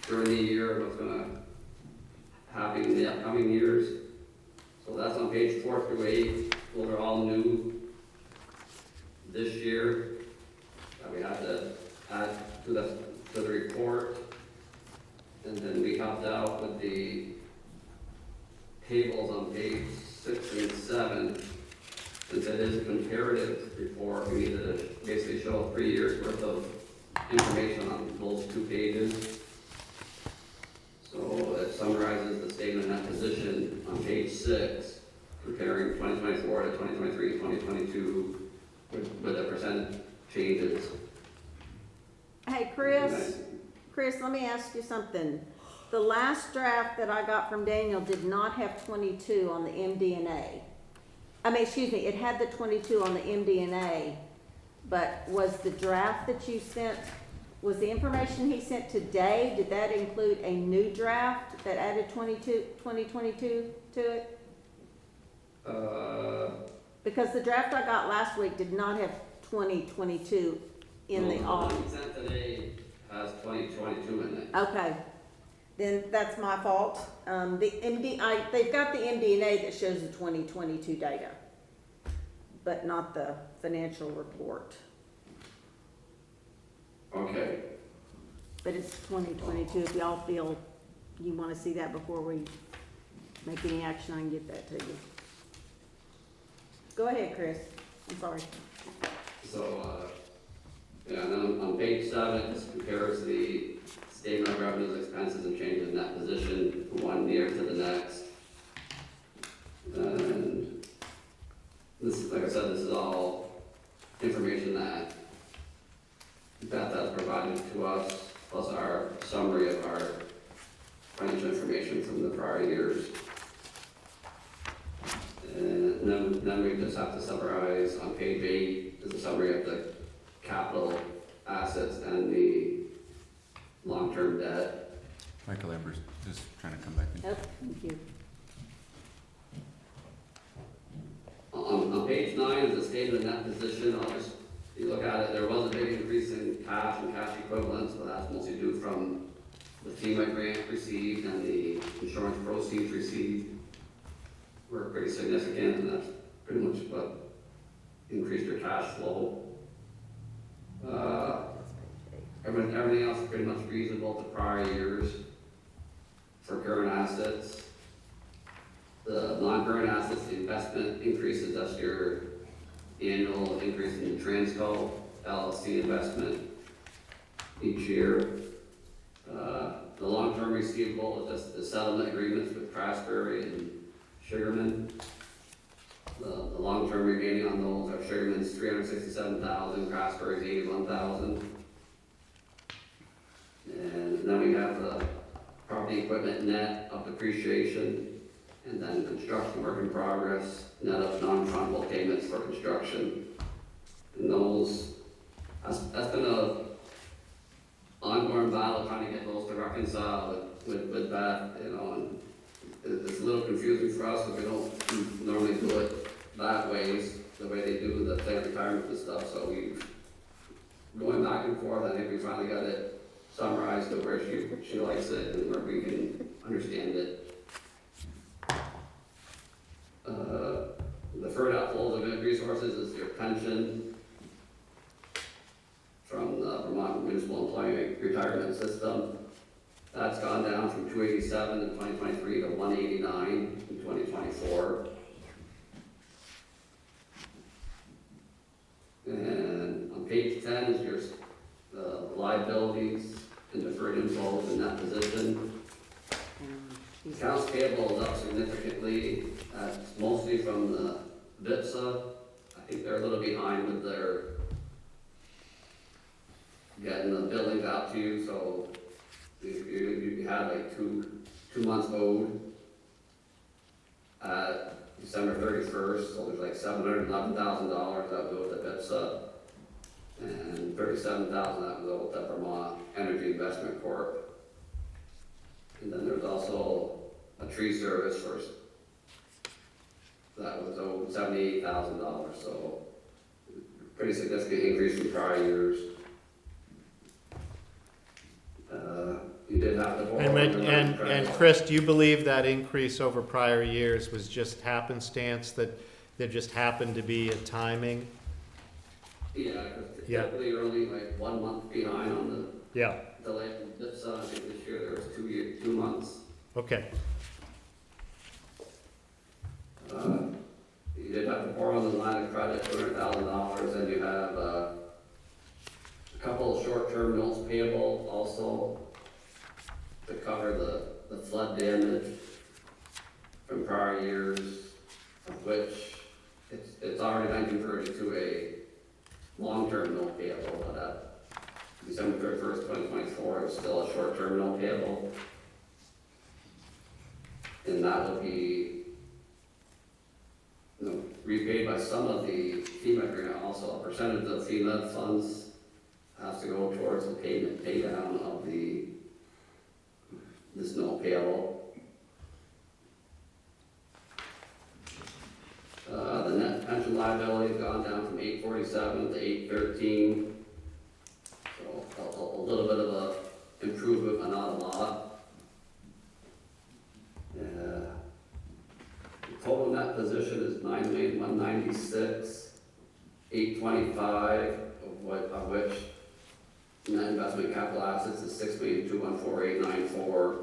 during the year, what's gonna happen in the upcoming years. So that's on page 4 through 8. Those are all new this year that we had to add to the report. And then we helped out with the tables on page 6 and 7. Since it is a comparative report, we needed to basically show 3 years worth of information on those 2 pages. So it summarizes the statement of net position on page 6, comparing 2024 to 2023, 2022 with the percent changes. hey, Chris, let me ask you something. The last draft that I got from Daniel did not have 22 on the MD&A. I mean, excuse me, it had the 22 on the MD&A, but was the draft that you sent, was the information he sent today, did that include a new draft that added 2022 to it? Because the draft I got last week did not have 2022 in the Well, off. the one we sent today has 2022 in it. Okay, then that's my fault. They've got the MD&A that shows the 2022 data, but not the financial report. Okay, But it's 2022. If y'all feel you want to see that before we make any action, I can get that to you. Go ahead, Chris. I'm sorry. so, yeah, and then on page 7, it just compares the statement of revenues, expenses, and changes in that position from one year to the next. And this, like I said, this is all information that Beth has provided to us, plus our summary of our financial information from the prior years. And then we just have to summarize on page 8 is a summary of the capital assets and the long-term debt. Michael Amber's just trying to come back in. Oh, thank you. On page 9 is the statement of net position. I'll just, if you look at it, there was a big increase in cash and cash equivalents, but that's mostly due from the FEMA grant received and the insurance proceeds received were pretty significant, and that's pretty much what increased your cash flow. Everything else is pretty much reasonable to prior years for current assets. The non-current assets, the investment increases, that's your annual increase in the Transco LLC investment each year. The long-term receivable is just the settlement agreements with Craftsbury and Sugarman. The long-term remaining on those are Sugarman's $367,000, Craftsbury's $81,000. And then we have the property equipment net of depreciation, and then construction work in progress, net of non-refundable payments for construction. And those, that's been a ongoing battle trying to get those to reconcile with Beth, you know, and it's a little confusing for us because we don't normally do it that ways, the way they do the planned retirement and stuff, so we've going back and forth. I think we finally got it summarized to where she likes it and where we can understand it. The deferred outflows of resources is your pension from the Vermont Municipal Employee Retirement System. That's gone down from 287 in 2023 to 189 in 2024. And on page 10 is your liabilities and deferred inflows in that position. Accounts payable is up significantly. That's mostly from the VIPSA. I think they're a little behind with their getting the billings out to you, so you had like two months owed at December 31st, so there's like $711,000 that was owed to VIPSA, and $37,000 that was owed to Vermont Energy Investment Corp. And then there's also a tree service first that was owed $78,000, so pretty significant increase from prior years. You did have to borrow. And Chris, do you believe that increase over prior years was just happenstance, that there just happened to be a timing? Yeah, because Yeah. typically you're only like 1 month behind on Yeah, the delay from this, I think this year there was 2 months. okay. You did have to borrow on the line of credit, $200,000, and you have a couple of short-term notes payable also to cover the flood damage from prior years, of which it's already been converted to a long-term note payable, but at December 31st, 2024, it was still a short-term note payable. And that will be, repaid by some of the FEMA grant, also a percentage of FEMA funds has to go towards the pay down of the snow payable. The net pension liability has gone down from 847 to 813. So a little bit of a improvement, but not a lot. The total net position is 9,196,825, of which net investment capital assets is 6,214,894,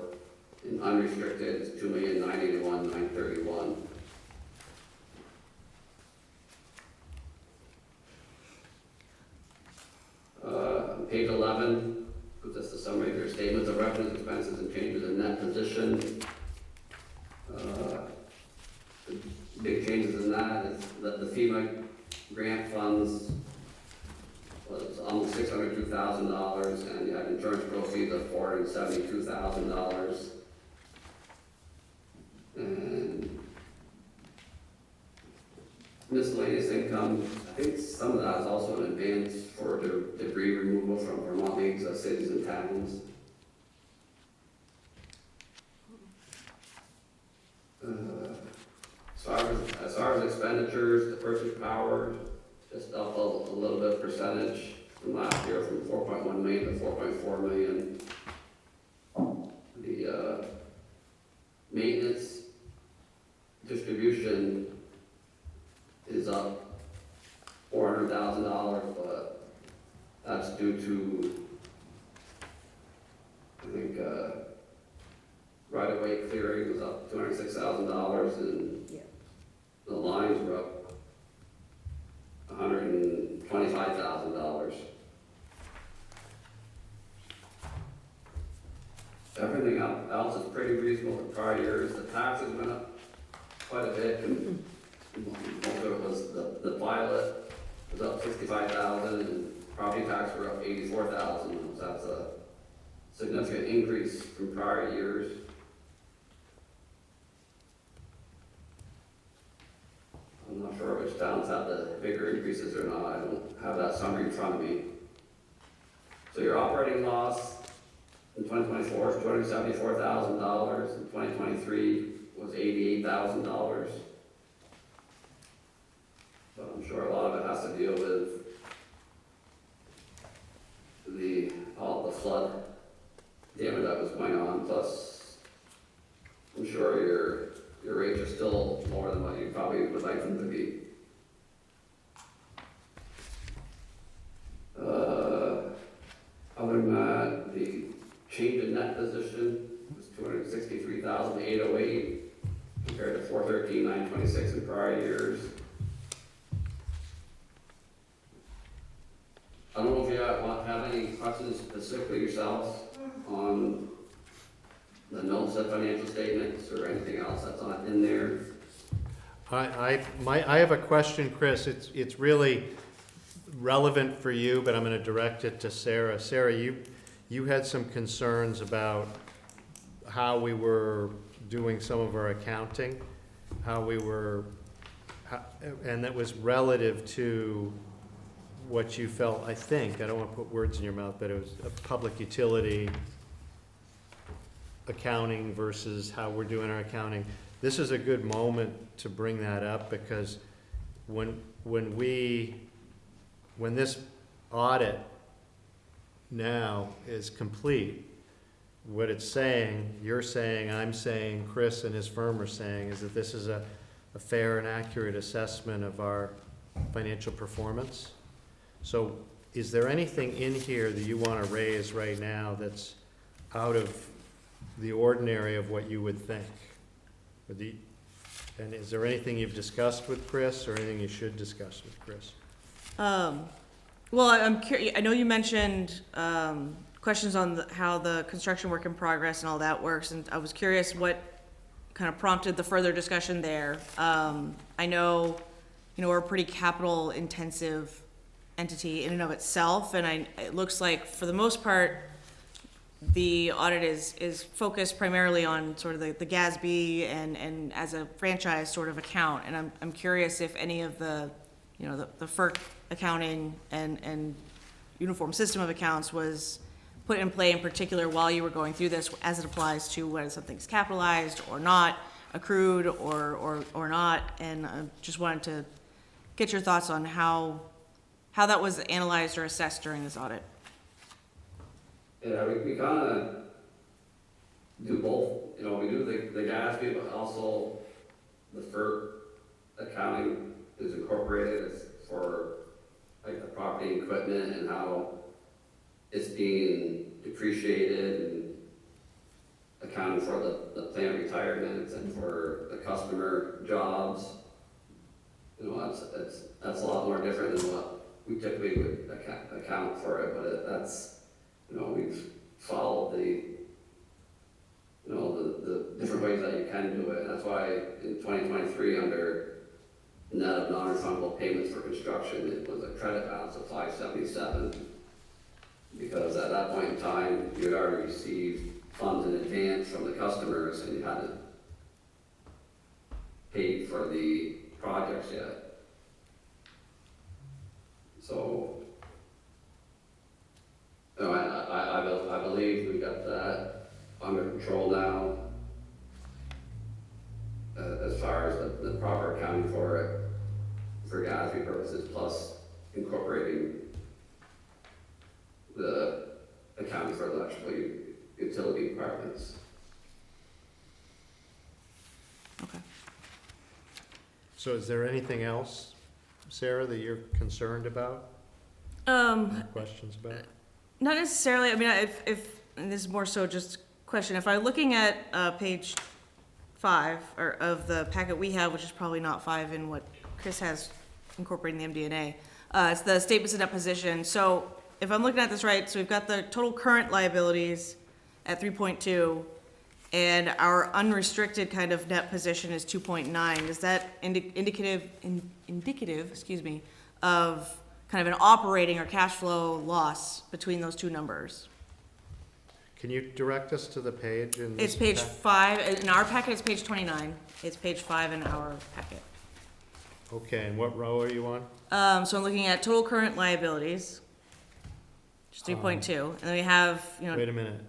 and unrestricted is 2,091,931. Page 11, gives us the summary of your statements of revenues, expenses, and changes in net position. The big changes in that is that the FEMA grant funds was almost $602,000, and you had insurance proceeds of $472,000. And miscellaneous income, I think some of that is also an advance for debris removal from Vermont leagues of cities and towns. As far as expenditures, the purchase power just up a little bit percentage from last year, from 4.1 million to 4.4 million. The maintenance distribution is up $400,000, but that's due to, I think, right-of-way clearing was up $206,000, and Yeah. the lines were up $125,000. Everything else is pretty reasonable for prior years. The taxes went up quite a bit, and most of it was the pilot was up $65,000, and property tax were up $84,000. So that's a significant increase from prior years. I'm not sure which towns have the bigger increases or not. I don't have that summary in front of me. So your operating loss in 2024 is $274,000. In 2023 was $88,000. But I'm sure a lot of it has to deal with all the flood damage that was going on. Plus, I'm sure your rates are still more than what you probably would like them to be. Other than that, the change in net position was $263,808 compared to $413,926 in prior years. I don't know if you have any questions specifically yourselves on the notes of financial statements or anything else that's not in there. I have a question, Chris. It's really relevant for you, but I'm going to direct it to Sarah. Sarah, you had some concerns about how we were doing some of our accounting, and that was relative to what you felt, I think, I don't want to put words in your mouth, but it was a public utility accounting versus how we're doing our accounting. This is a good moment to bring that up, because when this audit now is complete, what it's saying, you're saying, I'm saying, Chris and his firm are saying, is that this is a fair and accurate assessment of our financial performance. So is there anything in here that you want to raise right now that's out of the ordinary of what you would think? And is there anything you've discussed with Chris, or anything you should discuss with Chris? Well, I'm curious. I know you mentioned questions on how the construction work in progress and all that works, and I was curious what kind of prompted the further discussion there. I know, we're a pretty capital intensive entity in and of itself, and it looks like for the most part, the audit is focused primarily on sort of the GASB and as a franchise sort of account. And I'm curious if any of the, you know, the FERC accounting and uniform system of accounts was put in play in particular while you were going through this as it applies to whether something's capitalized or not, accrued or not. And I just wanted to get your thoughts on how that was analyzed or assessed during this audit. Yeah, we kind of do both, you know, we do the GASB, but also the FERC accounting is incorporated for like the property and equipment and how it's being depreciated and accounting for the plant retirements and for the customer jobs. You know, that's a lot more different than what we typically would account for it, but that's, you know, we've followed the different ways that you can do it. That's why in 2023, under net of non-refundable payments for construction, it was a credit balance of 577. Because at that point in time, you had already received funds in advance from the customers and you hadn't paid for the projects yet. So, no, I believe we got that under control now, as far as the proper accounting for it, for GASB purposes, plus incorporating the accounting for electrical utility departments. Okay. So is there anything else, Sarah, that you're concerned about? Questions about? Not necessarily. I mean, if and this is more so just a question. If I'm looking at page 5 of the packet we have, which is probably not 5 in what Chris has incorporating the MD&A, it's the statements of net position. So if I'm looking at this right, so we've got the total current liabilities at 3.2, and our unrestricted kind of net position is 2.9. Is that indicative, excuse me, of kind of an operating or cash flow loss between those two numbers? Can you direct us to the page? It's page 5, in our packet it's page 29. It's page 5 in our packet. Okay, and what row are you on? So I'm looking at total current liabilities, which is 3.2, and then we have, you know, Wait a minute.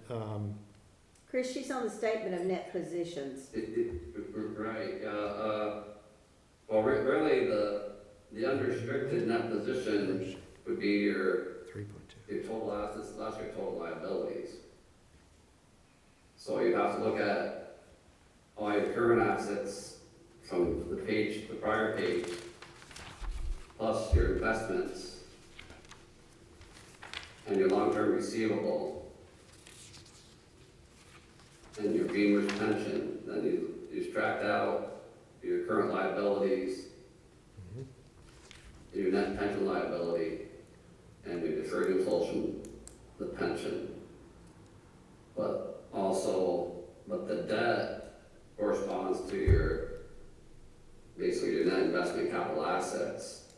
Chris, she's on the statement of net positions. Right, well, really, the unrestricted net position would be your 3.2. total assets, less your total liabilities. So you have to look at all your current assets from the prior page, plus your investments and your long-term receivable and your Beamer's pension. Then you subtract out your current liabilities, your net pension liability, and your deferred inflation, the pension. But the debt corresponds to basically your net investment capital assets.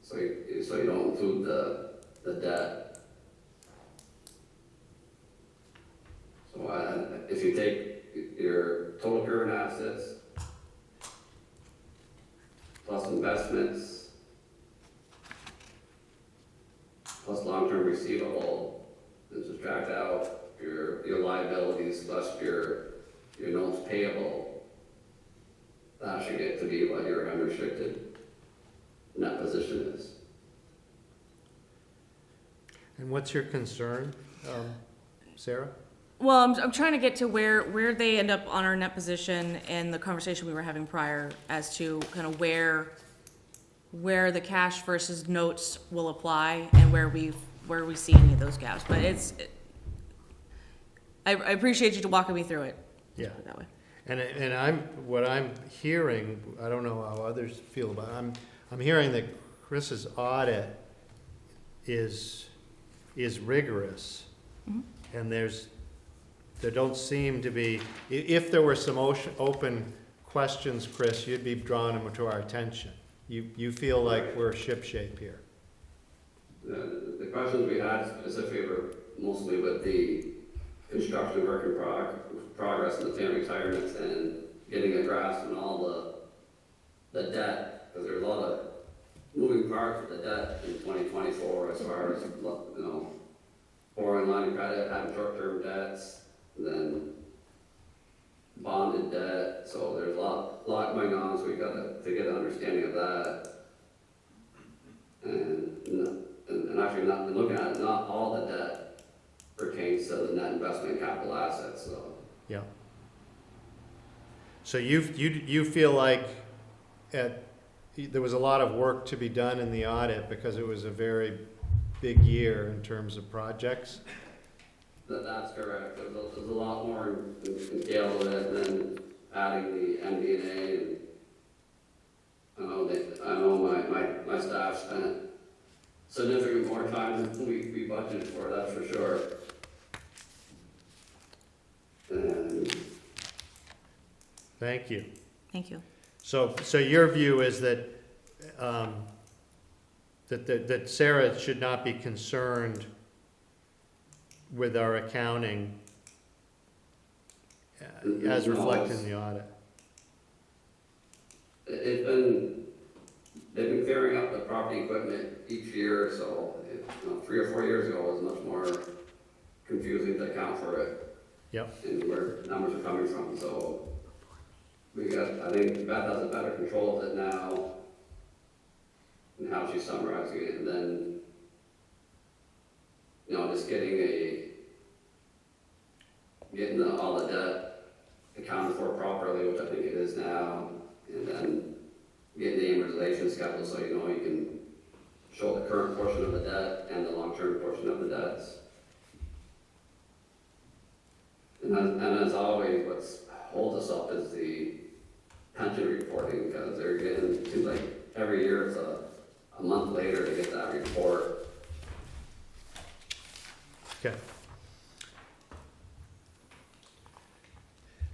So you don't include the debt. So if you take your total current assets plus investments plus long-term receivable, and subtract out your liabilities plus your notes payable, that should get to be what your unrestricted net position is. And what's your concern, Sarah? well, I'm trying to get to where they end up on our net position and the conversation we were having prior as to kind of where the cash versus notes will apply and where we see any of those gaps. But I appreciate you walking me through it. Yeah. Put it that way. And what I'm hearing, I don't know how others feel about it, I'm hearing that Chris's audit is rigorous. Mhm. And there don't seem to be, if there were some open questions, Chris, you'd be drawing them to our attention. You feel like we're shipshape here. The questions we had specifically were mostly with the construction work in progress and the family retirements and getting a grasp on all the debt, because there's a lot of moving parts with the debt in 2024 as far as, borrowing line of credit, having short-term debts, then bonded debt, so there's a lot going on, so we got to get an understanding of that. And actually, not looking at it, not all the debt pertains to the net investment in capital assets, so. Yeah. So you feel like there was a lot of work to be done in the audit because it was a very big year in terms of projects? That's correct. There's a lot more in scale with it than adding the MD&A. And I know my staff spent significant more time than we budgeted for, that's for sure. And Thank you. Thank you. So your view is that that Sarah should not be concerned with our accounting as reflected in the audit? They've been clearing up the property equipment each year, so 3 or 4 years ago it was much more confusing to account for it. Yep. And where numbers are coming from, so I think Beth has a better control of it now and how she's summarizing it, and then, just getting all the debt accounted for properly, which I think it is now, and then getting the amortization schedule so you can show the current portion of the debt and the long-term portion of the debts. And as always, what holds us up is the pension reporting, because they're getting, it seems like every year it's a month later to get that report. Okay.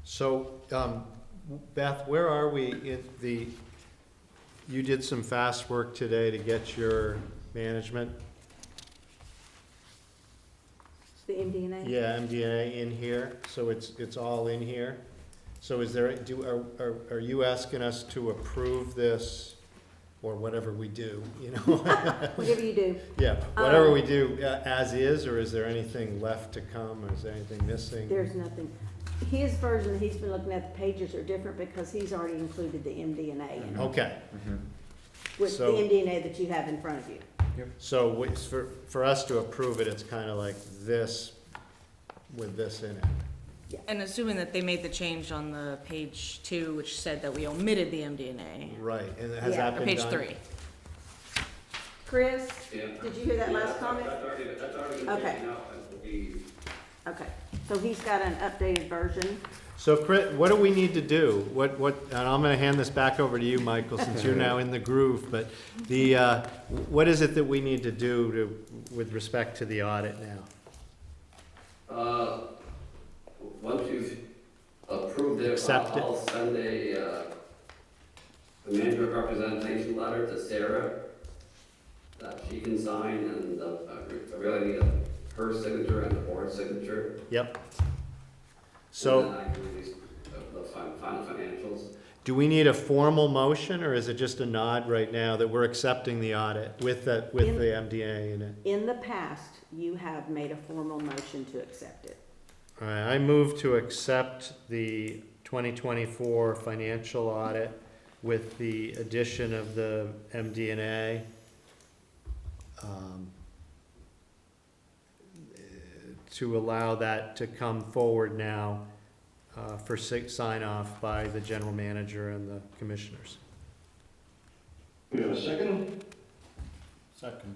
So, Beth, where are we in you did some fast work today to get your management? The MD&A? Yeah, MDNA in here, so it's all in here. So is there, are you asking us to approve this, or whatever we do, Whatever you do. Yeah, whatever we do as is, or is there anything left to come, or is there anything missing? There's nothing. His version, he's been looking at, the pages are different because he's already included the MD&A in it, Okay, with the So- MD&A that you have in front of you. so for us to approve it, it's kind of like this, with this in it. And assuming that they made the change on the page 2, which said that we omitted the MD&A, Right, and has Yeah. that or been page done? 3. Chris, Yeah. did you hear that last comment? That's already been Okay. taken out, I believe. Okay, so he's got an updated version. So Chris, what do we need to do? And I'm gonna hand this back over to you, Michael, since you're now in the groove, but what is it that we need to do with respect to the audit now? Once you've approved it, Accept it. I'll send a manager representation letter to Sarah that she can sign, and I really need her signature and the board's signature. Yep. And So, then I can release the final financials. do we need a formal motion, or is it just a nod right now that we're accepting the audit with the MDA in it? In the past, you have made a formal motion to accept it. All right, I move to accept the 2024 financial audit with the addition of the MD&A. To allow that to come forward now for sign off by the general manager and the commissioners. We have a second? Second.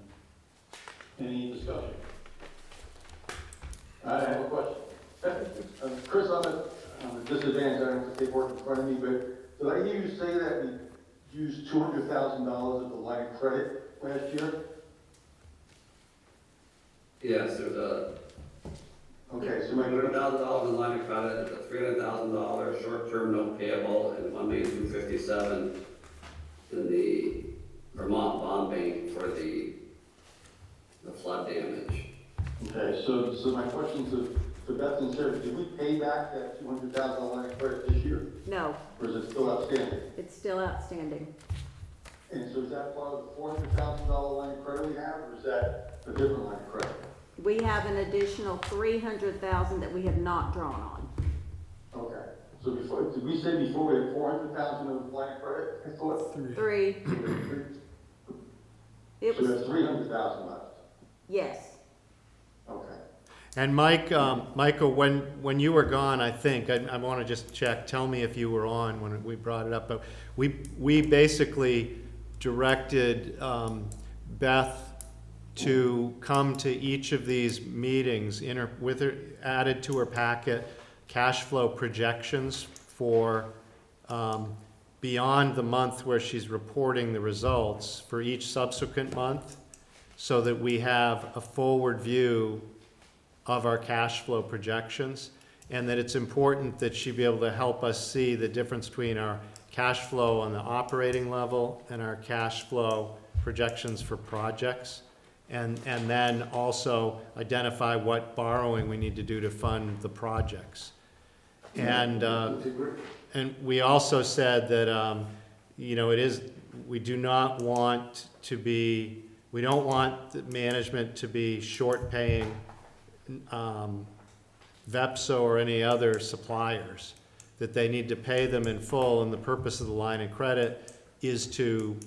Any discussion? I have a question. Chris, I'm at a disadvantage, I don't have the paperwork in front of me, but did I hear you say that we used $200,000 of the line of credit last year? Yes, there's a Okay, so my, $100,000 in line of credit, there's a $300,000 short-term note payable, and $1,257,000 in the Vermont Bond Bank for the flood damage. okay, so my question to So Beth and Sarah, did we pay back that $200,000 line of credit this year, No, or is it still outstanding? it's still outstanding. And so is that part of the $400,000 line of credit we have, or is that a different line of credit? We have an additional 300,000 that we have not drawn on. Okay. So before, did we say before we had 400,000 of line of credit? I thought. 3, it So was, that's 300,000 left. yes. Okay. And Mike, Michael, when you were gone, I think, I want to just check, tell me if you were on when we brought it up, but we basically directed Beth to come to each of these meetings, with her, added to her packet, cash flow projections for beyond the month where she's reporting the results for each subsequent month, so that we have a forward view of our cash flow projections, and that it's important that she be able to help us see the difference between our cash flow on the operating level and our cash flow projections for projects, and then also identify what borrowing we need to do to fund the projects. And we also said that, you know, we don't want the management to be short paying VEPSO or any other suppliers, that they need to pay them in full, and the purpose of the line of credit is to,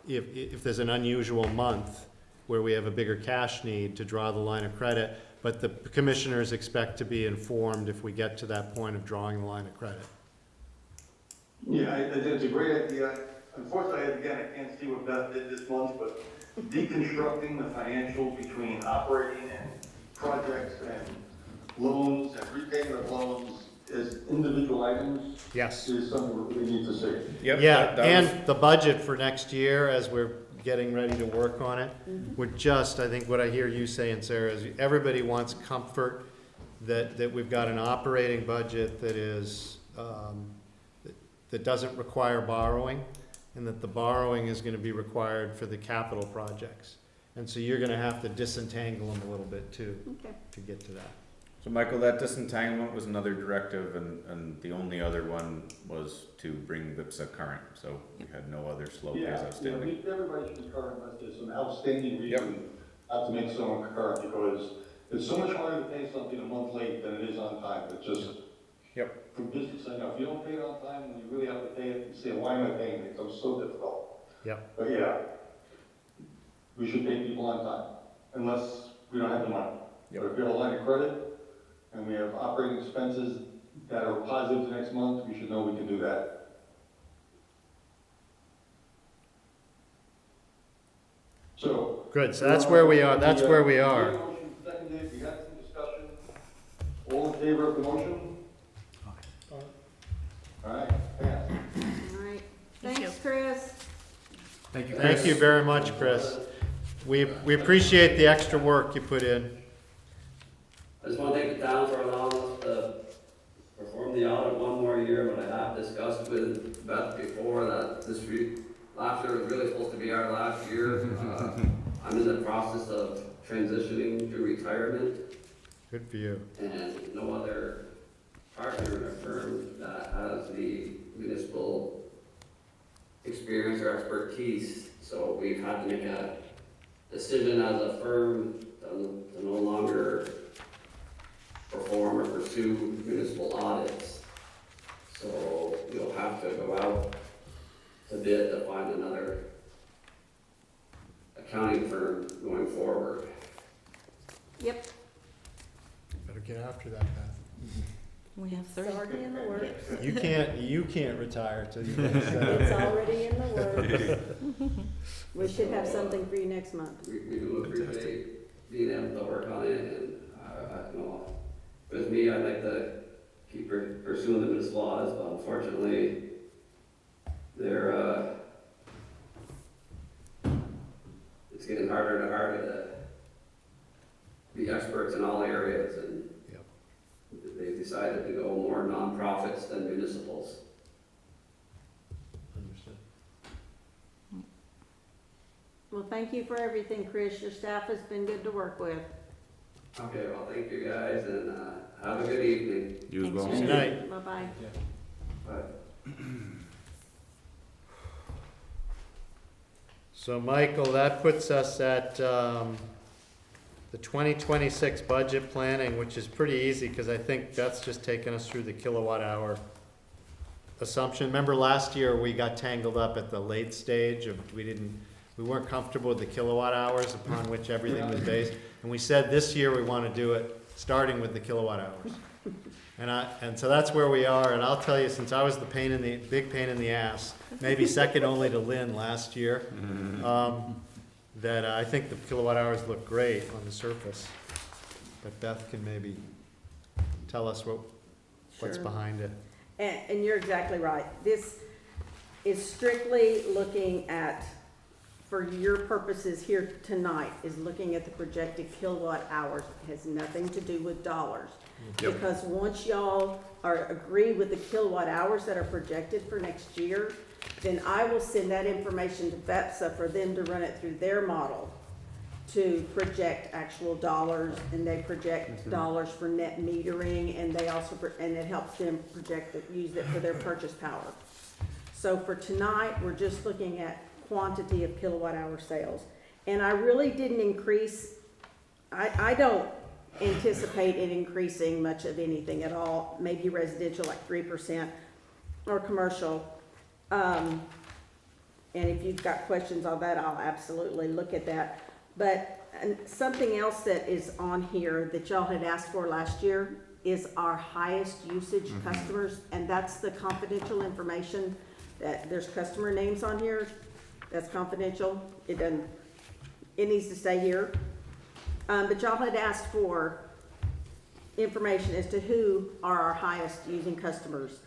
if there's an unusual month where we have a bigger cash need, to draw the line of credit, but the commissioners expect to be informed if we get to that point of drawing the line of credit. Yeah, I think it's a great idea. Unfortunately, again, I can't see what Beth did this month, but deconstructing the financials between operating and projects and loans and repayment of loans as individual items Yes. is something we need to see. Yep, Yeah, that and the budget for next year, as we're getting ready to work on it, we're just, I think what I hear you saying, Sarah, is everybody wants comfort that we've got an operating budget that is, that doesn't require borrowing, and that the borrowing is gonna be required for the capital projects. And so you're gonna have to disentangle them a little bit too, Okay. to get to that. So Michael, that disentanglement was another directive, and the only other one was to bring VIPSA current, so we had no other slow pays Yeah, outstanding. everybody should be current, but there's some outstanding Yep. reason not to make someone current, because it's so much harder to pay something a month late than it is on time. It's just, Yep. from business, I know, if you don't pay it on time, when you really have to pay it, you say, why am I paying it? It becomes so difficult. Yep. But yeah, we should pay people on time, unless we don't have the money. Yep. But if we have a line of credit, and we have operating expenses that are positive the next month, we should know we can do that. So. Good, so that's where we are, that's where we are. Motion seconded, we had some discussion. All in favor of the motion? All right, passed. All right. Thank Thanks, Chris. Thank you, Thank you very much, Chris. We appreciate the extra work you put in. I just want to thank the town for allowing us to perform the audit one more year, but I have discussed with Beth before that last year was really supposed to be our last year. I'm in the process of transitioning to retirement, Good for you. and no other partner in a firm that has the municipal experience or expertise. So we've had to make a decision as a firm to no longer perform or pursue municipal audits. So you'll have to go out to bid to find another accounting firm going forward. Yep. Better get after that, Beth. We have It's already in the works. You can't retire till you get It's that. already in the works. We should have something for you next month. We do appreciate being able to work on it, and you know, with me, I'd like to keep pursuing the municipal audits, but unfortunately, they're, it's getting harder and harder to be experts in all areas, and Yep. they've decided to go more nonprofits than municipals. Understood. Well, thank you for everything, Chris. Your staff has been good to work with. Okay, well, thank you guys, and, have a good evening. You as Thanks, well. Susan. Good night. Bye-bye. Bye. So Michael, that puts us at the 2026 budget planning, which is pretty easy because I think that's just taken us through the kilowatt hour assumption. Remember last year we got tangled up at the late stage of we weren't comfortable with the kilowatt hours upon which everything was based. And we said this year we want to do it starting with the kilowatt hours. And so that's where we are, and I'll tell you, since I was the big pain in the ass, maybe second only to Lynn last year, that I think the kilowatt hours look great on the surface. But Beth can maybe tell us what's Sure. behind it. And you're exactly right. This is strictly looking at, for your purposes here tonight, is looking at the projected kilowatt hours. It has nothing to do with dollars. Yep. Because once y'all agree with the kilowatt hours that are projected for next year, then I will send that information to BEPSA for them to run it through their model to project actual dollars, and they project dollars for net metering, and they also, and it helps them project, use it for their purchase power. So for tonight, we're just looking at quantity of kilowatt hour sales. And I really didn't increase, I don't anticipate it increasing much of anything at all, maybe residential like 3% or commercial. And if you've got questions on that, I'll absolutely look at that. But something else that is on here that y'all had asked for last year is our highest usage customers, and that's the confidential information that there's customer names on here. That's confidential. It needs to stay here. But y'all had asked for information as to who are our highest using customers.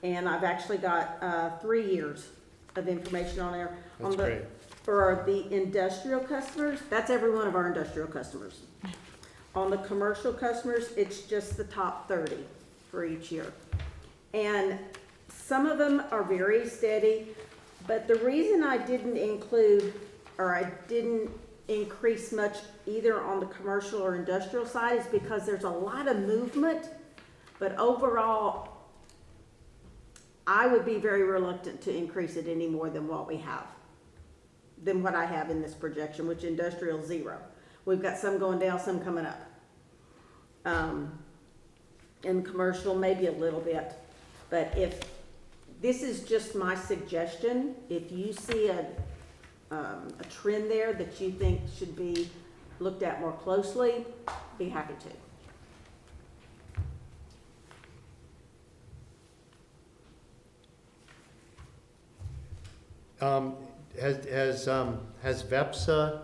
And I've actually got 3 years of information on there. That's great. For the industrial customers, that's every one of our industrial customers. On the commercial customers, it's just the top 30 for each year. And some of them are very steady, but the reason I didn't include, or I didn't increase much either on the commercial or industrial side is because there's a lot of movement, but overall, I would be very reluctant to increase it any more than what we have, than what I have in this projection, which industrial 0. We've got some going down, some coming up. And commercial, maybe a little bit. But if, this is just my suggestion, if you see a trend there that you think should be looked at more closely, be happy to. Has VEPSA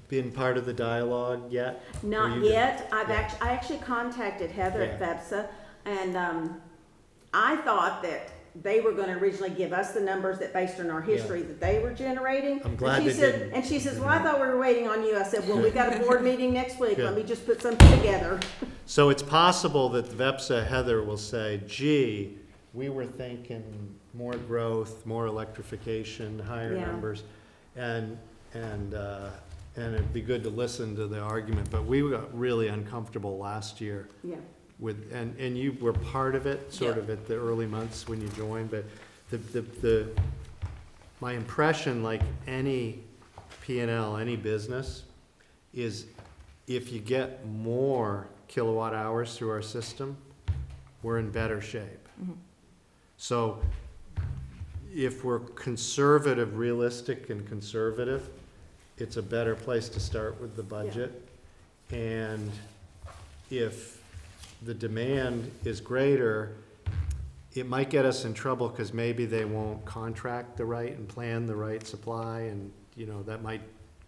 been part of the dialogue yet? Not yet. I actually contacted Heather at FEPSA, and I thought that they were going to originally give us the numbers that based on our history that they were generating. I'm glad and they she said, didn't. And she says, well, I thought we were waiting on you. I said, well, we got a board meeting next week. Let me just put something together. So it's possible that VEPSA Heather will say, gee, we were thinking more growth, more electrification, higher numbers, and it'd be good to listen to the argument. But we got really uncomfortable last year with, and you were part of it, sort of at the early months when you joined. But my impression, like any P&L, any business, is if you get more kilowatt hours through our system, we're in better shape. So if we're conservative, realistic and conservative, it's a better place to start with the budget. And if the demand is greater, it might get us in trouble because maybe they won't contract the right and plan the right supply, and that might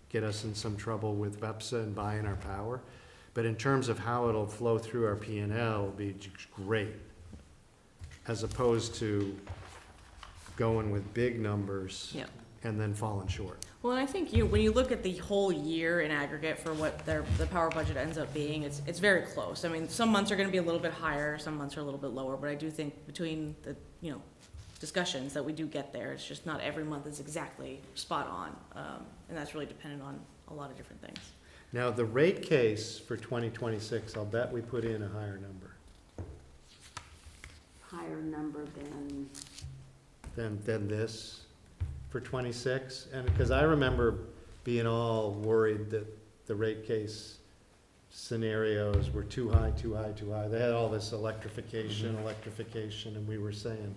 get us in some trouble with VEPSA and buying our power. But in terms of how it'll flow through our P&L, it'll be great, as opposed to going with big numbers and then falling short. Well, and I think when you look at the whole year in aggregate for what the power budget ends up being, it's very close. I mean, some months are going to be a little bit higher, some months are a little bit lower, but I do think between the discussions that we do get there, it's just not every month is exactly spot on, and that's really dependent on a lot of different things. Now, the rate case for 2026, I'll bet we put in a higher number Higher number than, than this for 26. And, because I remember being all worried that the rate case scenarios were too high, too high, too high. They had all this electrification, and we were saying,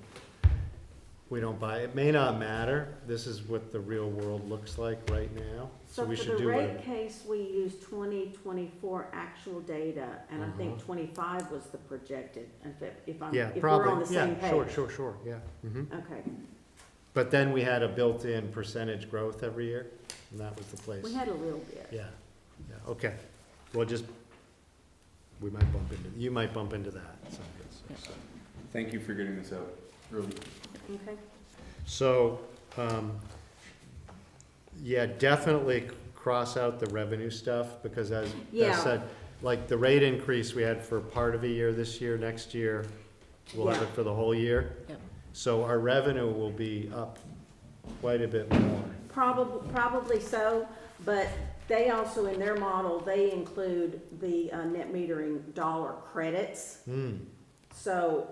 we don't buy, it may not matter, this is what the real world looks like right now, so so we for should the do rate it. case, we used 2024 actual data, and I think Uh-huh. 25 was the projected, if I'm, Yeah, if we're on probably, the same yeah, page. sure, yeah. Okay, But then we had a built-in percentage growth every year, and that was the place. we had a little bit. Yeah, okay, well, just, we might bump into, you might bump into that, so. Thank you for getting this out early. Okay, So, yeah, definitely cross out the revenue stuff, because as Yeah. said, like the rate increase we had for part of a year this year, next year, we'll have Yeah. it for the whole year. Yep. So our revenue will be up quite a bit more. probably so, but they also, in their model, they include the net metering dollar credits, Hmm, so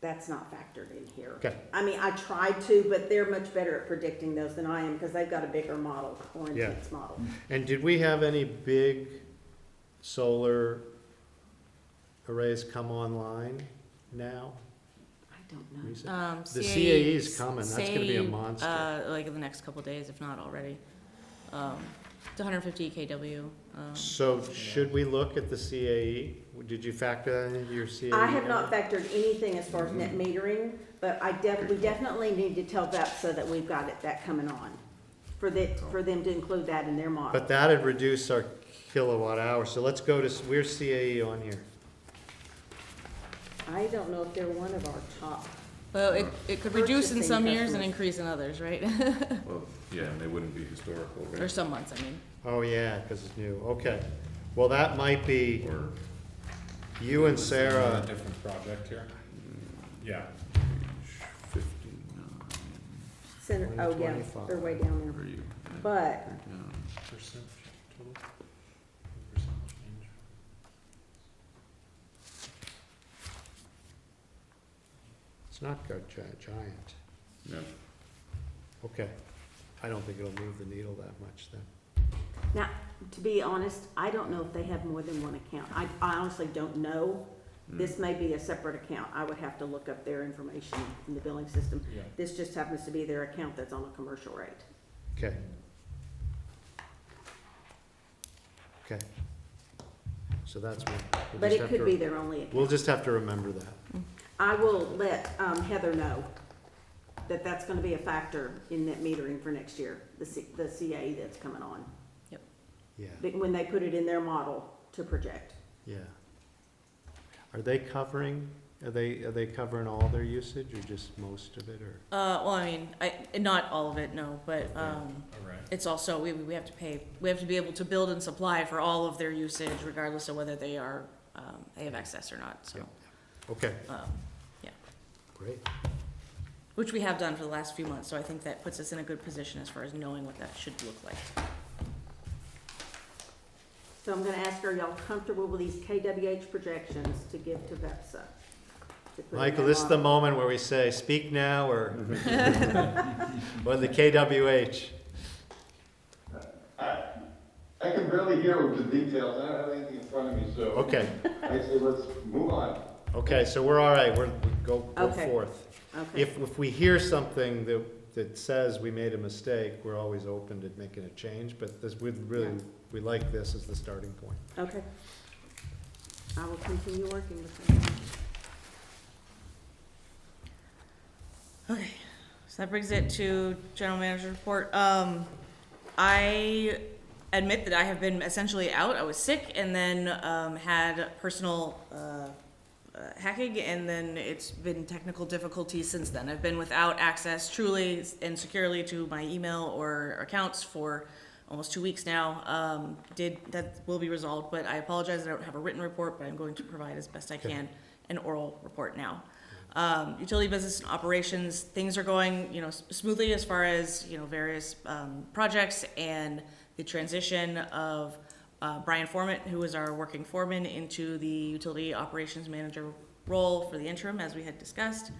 that's not factored in here. okay, I mean, I tried to, but they're much better at predicting those than I am, because they've got a bigger model, more Yeah. intense model. and did we have any big solar arrays come online now? I don't know. recent? The CAE CAE is coming, that's gonna be a monster. Like in the next couple days, if not already. It's 150 kW. So should we look at the CAE? Did you factor that into your CAE? I have not number? factored anything as far as net metering, but we definitely need to tell VEPSA that we've got that coming on, for them to include that in their model. But that'd reduce our kilowatt hour, so let's go to, where's CAE on here? I don't know if they're one of our top, Well, it could reduce in Purchasing some years and customers. increase in others, right? Well, yeah, and they wouldn't be historical, Or right? some months, I mean. Oh, yeah, because it's new, okay. Well, that might be Or you and A Sarah, different project here. Yeah. page 59, center, oh yeah, 2025. they're way down where there. are you? But They're down. Percent total? Percent change. it's not giant, No, okay. I don't think it'll move the needle that much then. now, to be honest, I don't know if they have more than one account. I honestly don't know. This may be a separate account. I would have to look up their information in the billing system. Yeah. This just happens to be their account that's on a commercial rate. Okay. Okay. So that's one. We'll But just it have could to- be their only account. We'll just have to remember that. I will let Heather know that that's gonna be a factor in net metering for next year, the CA that's coming on. Yeah, When they put it in their model to project. yeah. Are they covering all their usage or just most of it, or? Well, I mean, not all of it, no, but, All right. it's also, we have to pay, we have to be able to build and supply for all of their usage regardless of whether they are, they have access or not, so. Okay, Yeah, great. which we have done for the last few months, so I think that puts us in a good position as far as knowing what that should look like. So I'm gonna ask her, are y'all comfortable with these KWH projections to give to VEPSA? to put in Michael, their this is the model? moment where we say, speak now, or, or the KWH. I can barely hear with the details, I don't have anything in front of me, so Okay, I say let's move on. okay, so we're all right, we go Okay. forth. Okay, If we hear something that says we made a mistake, we're always open to making a change, but this, we like this as the starting point. okay. I will continue working with them. Okay, so that brings it to general manager report. I admit that I have been essentially out. I was sick and then had personal hacking, and then it's been technical difficulties since then. I've been without access truly and securely to my email or accounts for almost 2 weeks now. That will be resolved, but I apologize. I don't have a written report, but I'm going to provide as best I Okay. can an oral report now. Utility business and operations, things are going, smoothly as far as, various projects, and the transition of Brian Foreman, who was our working foreman, into the utility operations manager role for the interim, as we had discussed.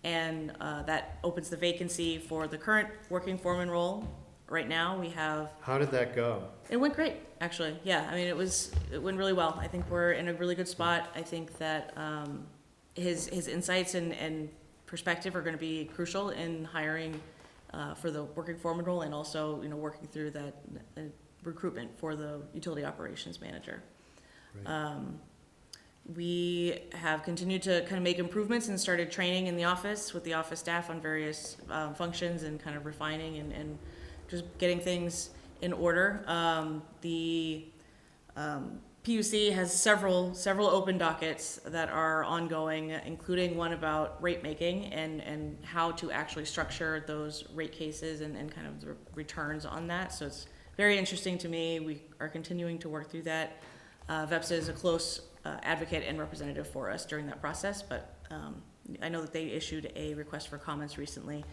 And that opens the vacancy for the current working foreman role. Right now, we have. How did that go? It went great, actually. Yeah, I mean, it went really well. I think we're in a really good spot. I think that his insights and perspective are going to be crucial in hiring for the working foreman role, and also, working through that recruitment for the utility operations manager. Right. We have continued to kind of make improvements and started training in the office with the office staff on various functions, and kind of refining and just getting things in order. The PUC has several open dockets that are ongoing, including one about rate making and how to actually structure those rate cases and kind of the returns on that. So it's very interesting to me. We are continuing to work through that. VEPSA is a close advocate and representative for us during that process, but I know that they issued a request for comments recently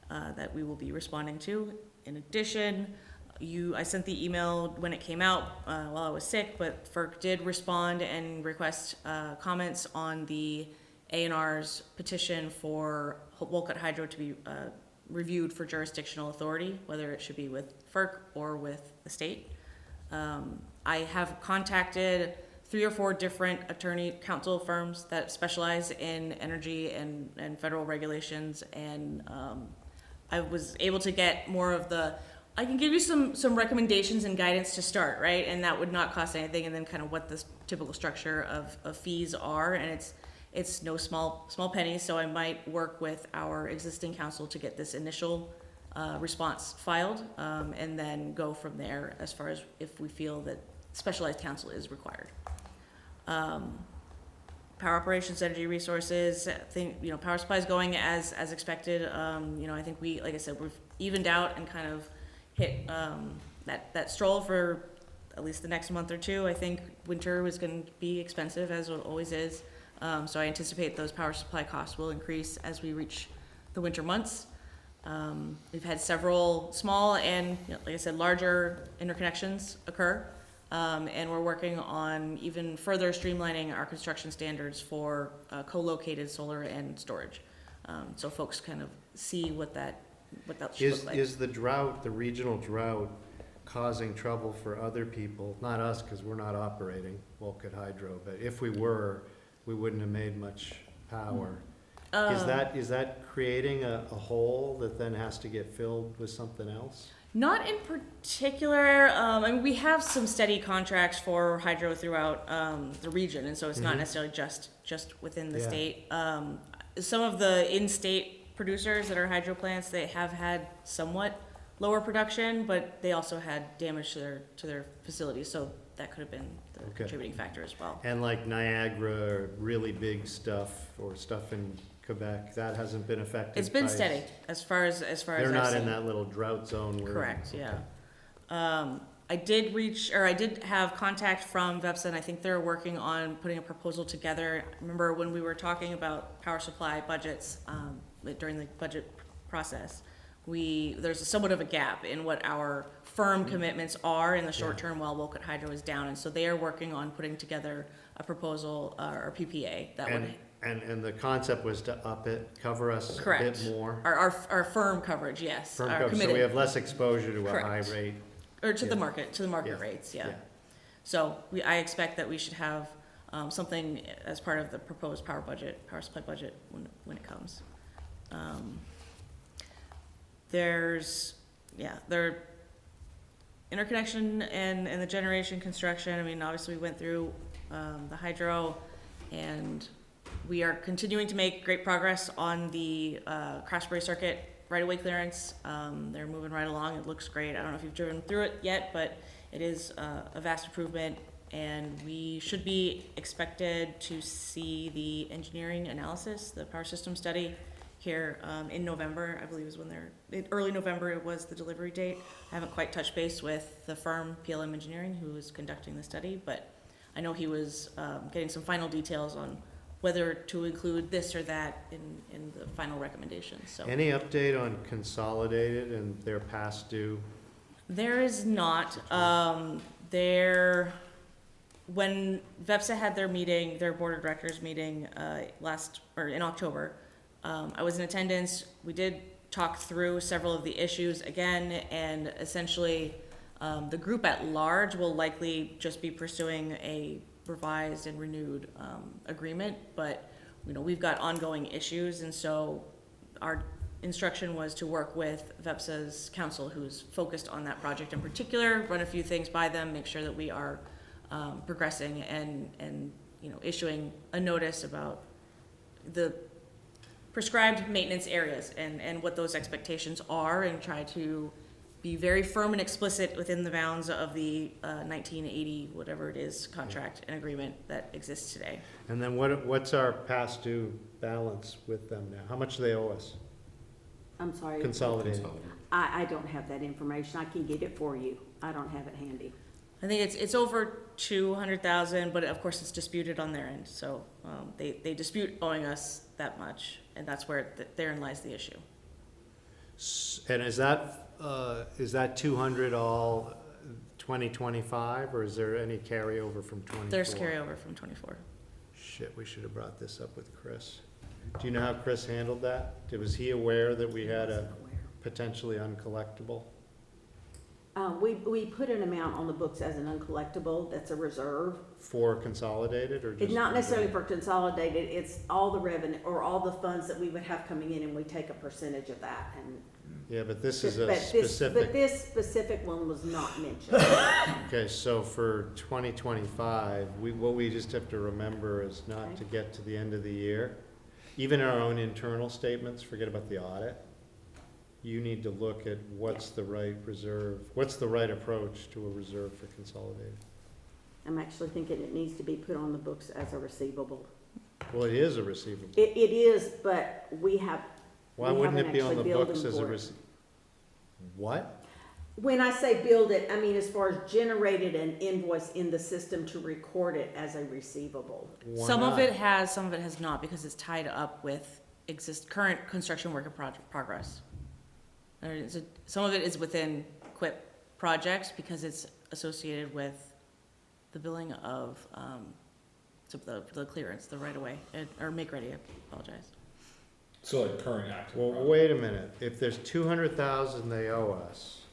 that we will be responding to. In addition, I sent the email when it came out while I was sick, but FERC did respond and request comments on the A&R's petition for Wolcott Hydro to be reviewed for jurisdictional authority, whether it should be with FERC or with the state. I have contacted 3 or 4 different attorney counsel firms that specialize in energy and federal regulations, and I was able to get more of I can give you some recommendations and guidance to start, right? And that would not cost anything, and then kind of what the typical structure of fees are, and it's no small pennies, so I might work with our existing counsel to get this initial response filed, and then go from there as far as if we feel that specialized counsel is required. Power operations, energy resources, power supply is going as expected. I think like I said, we've evened out and kind of hit that stroll for at least the next month or two. I think winter was going to be expensive, as it always is. So I anticipate those power supply costs will increase as we reach the winter months. We've had several small and, like I said, larger interconnections occur. And we're working on even further streamlining our construction standards for co-located solar and storage. So folks kind of see what that should look like. Is the drought, the regional drought, causing trouble for other people? Not us, because we're not operating Wolcott Hydro, but if we were, we wouldn't have made much power. Is that creating a hole that then has to get filled with something else? Not in particular. We have some steady contracts for hydro throughout the region, and so it's not necessarily just within the state. Some of the in-state producers that are hydro plants, they have had somewhat lower production, but they also had damage to their facilities, so that could have been the contributing factor as well. And like Niagara, really big stuff, or stuff in Quebec, that hasn't been affected. It's been steady as far as they're not in that little drought zone. Correct. Yeah. I did have contact from VEPSA, and I think they're working on putting a proposal together. Remember when we were talking about power supply budgets during the budget process, there's somewhat of a gap in what our firm commitments are in the short term while Wolcott Hydro is down, and so they are working on putting together a proposal or PPA that would. And the concept was to up it, cover us Correct. a bit more. Our firm coverage, yes. Firm our coverage, so committed. we have less exposure to Correct. a high rate. Or to the market rates, yeah. So I expect that we should have something as part of the proposed power supply budget when it comes. There interconnection and the generation construction. Obviously we went through the hydro, and we are continuing to make great progress on the Craftsbury Circuit right-of-way clearance. They're moving right along. It looks great. I don't know if you've driven through it yet, but it is a vast improvement, and we should be expected to see the engineering analysis, the power system study, here in November. I believe is when early November it was the delivery date. I haven't quite touched base with the firm PLM Engineering who is conducting the study, but I know he was getting some final details on whether to include this or that in the final recommendations. So Any update on Consolidated and their past due There is not. When VEPSA had their meeting, their board of directors meeting in October, I was in attendance. We did talk through several of the issues again, and essentially the group at large will likely just be pursuing a revised and renewed agreement, but we've got ongoing issues, and so our instruction was to work with VEPSA's council, who's focused on that project in particular, run a few things by them, make sure that we are progressing and issuing a notice about the prescribed maintenance areas and what those expectations are, and try to be very firm and explicit within the bounds of the 1980 whatever it is contract and agreement that exists today. And then what's our past due balance with them now? How much do they owe us? I'm sorry. Consolidated. I don't have that information. I can get it for you. I don't have it handy. I think it's over 200,000, but of course it's disputed on their end. So they dispute owing us that much, and that's where therein lies the issue. And is that 200 all 2025, or is there any carryover from 24? There's carryover from 24. Shit, we should have brought this up with Chris. Do you know how Chris handled that? Was he aware that we had a potentially uncollectible? We put an amount on the books as an uncollectible, that's a reserve. For consolidated, or just? It's not necessarily for consolidated, it's all the revenue, or all the funds that we would have coming in, and we take a percentage of that, and. Yeah, but this is a But specific. this specific one was not mentioned. Okay, so for 2025, what we just have to remember is not Okay. to get to the end of the year. Even our own internal statements, forget about the audit. You need to look at what's the right reserve, what's the right approach to a reserve for consolidated. I'm actually thinking it needs to be put on the books as a receivable. Well, it is a receivable. It is, but we have. Why we wouldn't haven't it be on the actually billed books them as a for it. What? When I say build it, I mean as far as generated an invoice in the system to record it as a receivable. Why Some of not? it has, some of it has not, because it's tied up with current construction work in progress. Some of it is within QUIP projects because it's associated with the billing of the clearance, the right of way, or make ready. I apologize. So like current active. Well, wait a minute. If there's 200,000 they owe us,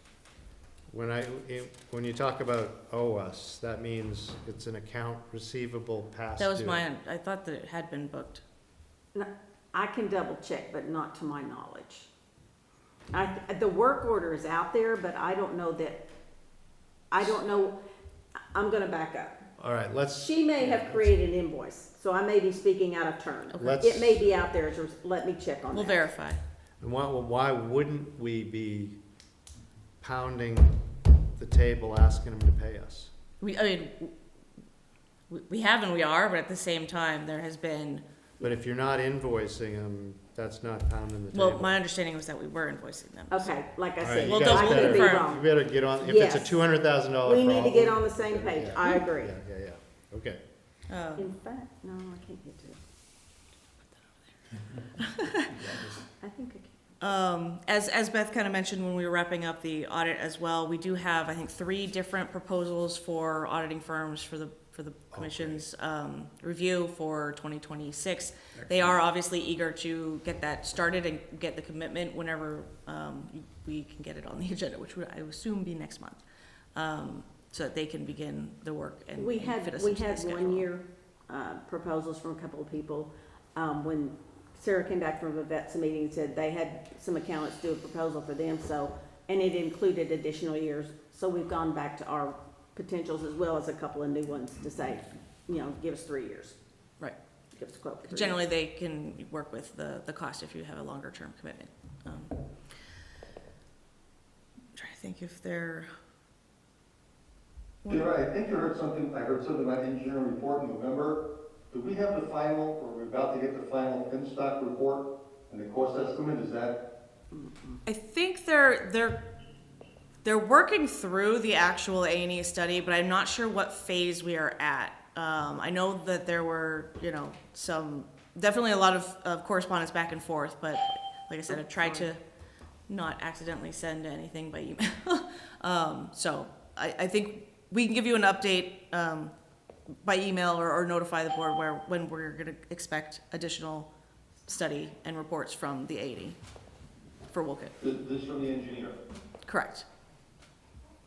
when you talk about owe us, that means it's an account receivable past due. That was I thought that it had been booked. I can double check, but not to my knowledge. The work order is out there, but I don't know. I'm gonna back up. All right, She may have created an invoice, so I may be speaking out of turn. Okay. It may be out there, let me check on that. We'll verify. And why wouldn't we be pounding the table asking them to pay us? We have and we are, but at the same time, there has been. But if you're not invoicing them, that's not pounding the table. Well, my understanding was that we were invoicing them. Okay, like I All right, said, you Well, guys double I could be confirm. wrong. You better get on, if Yes. it's a $200,000 problem. We need to get on the same page. Yeah. I agree. Yeah, okay. In fact, no, I can't get to it. I think I can. As Beth kind of mentioned when we were wrapping up the audit as well, we do have, I think, 3 different proposals for auditing firms for the commission's review for 2026. They are obviously eager to get that started and get the commitment whenever we can get it on the agenda, which would, I assume, be next month, so that they can begin the work and We fit had us into the schedule. 1 year proposals from a couple of people. When Sarah came back from a VETSA meeting and said they had some accountants do a proposal for them, and it included additional years. So we've gone back to our potentials as well as a couple of new ones to say, give us 3 years. Right. Give us a quote for 3 Generally, they can work with the cost if you have a longer term commitment. I'm trying to think if they're. Sure, I think I heard something about engineering report in November. Do we have the final, or we're about to get the final FinStock report and the cost estimate, is that? I think they're working through the actual A&E study, but I'm not sure what phase we are at. I know that there were, definitely a lot of correspondence back and forth, but like I said, I tried to not accidentally send anything by email. So I think we can give you an update by email or notify the board when we're going to expect additional study and reports from the 80 for Woolkit. This from the engineer. Correct.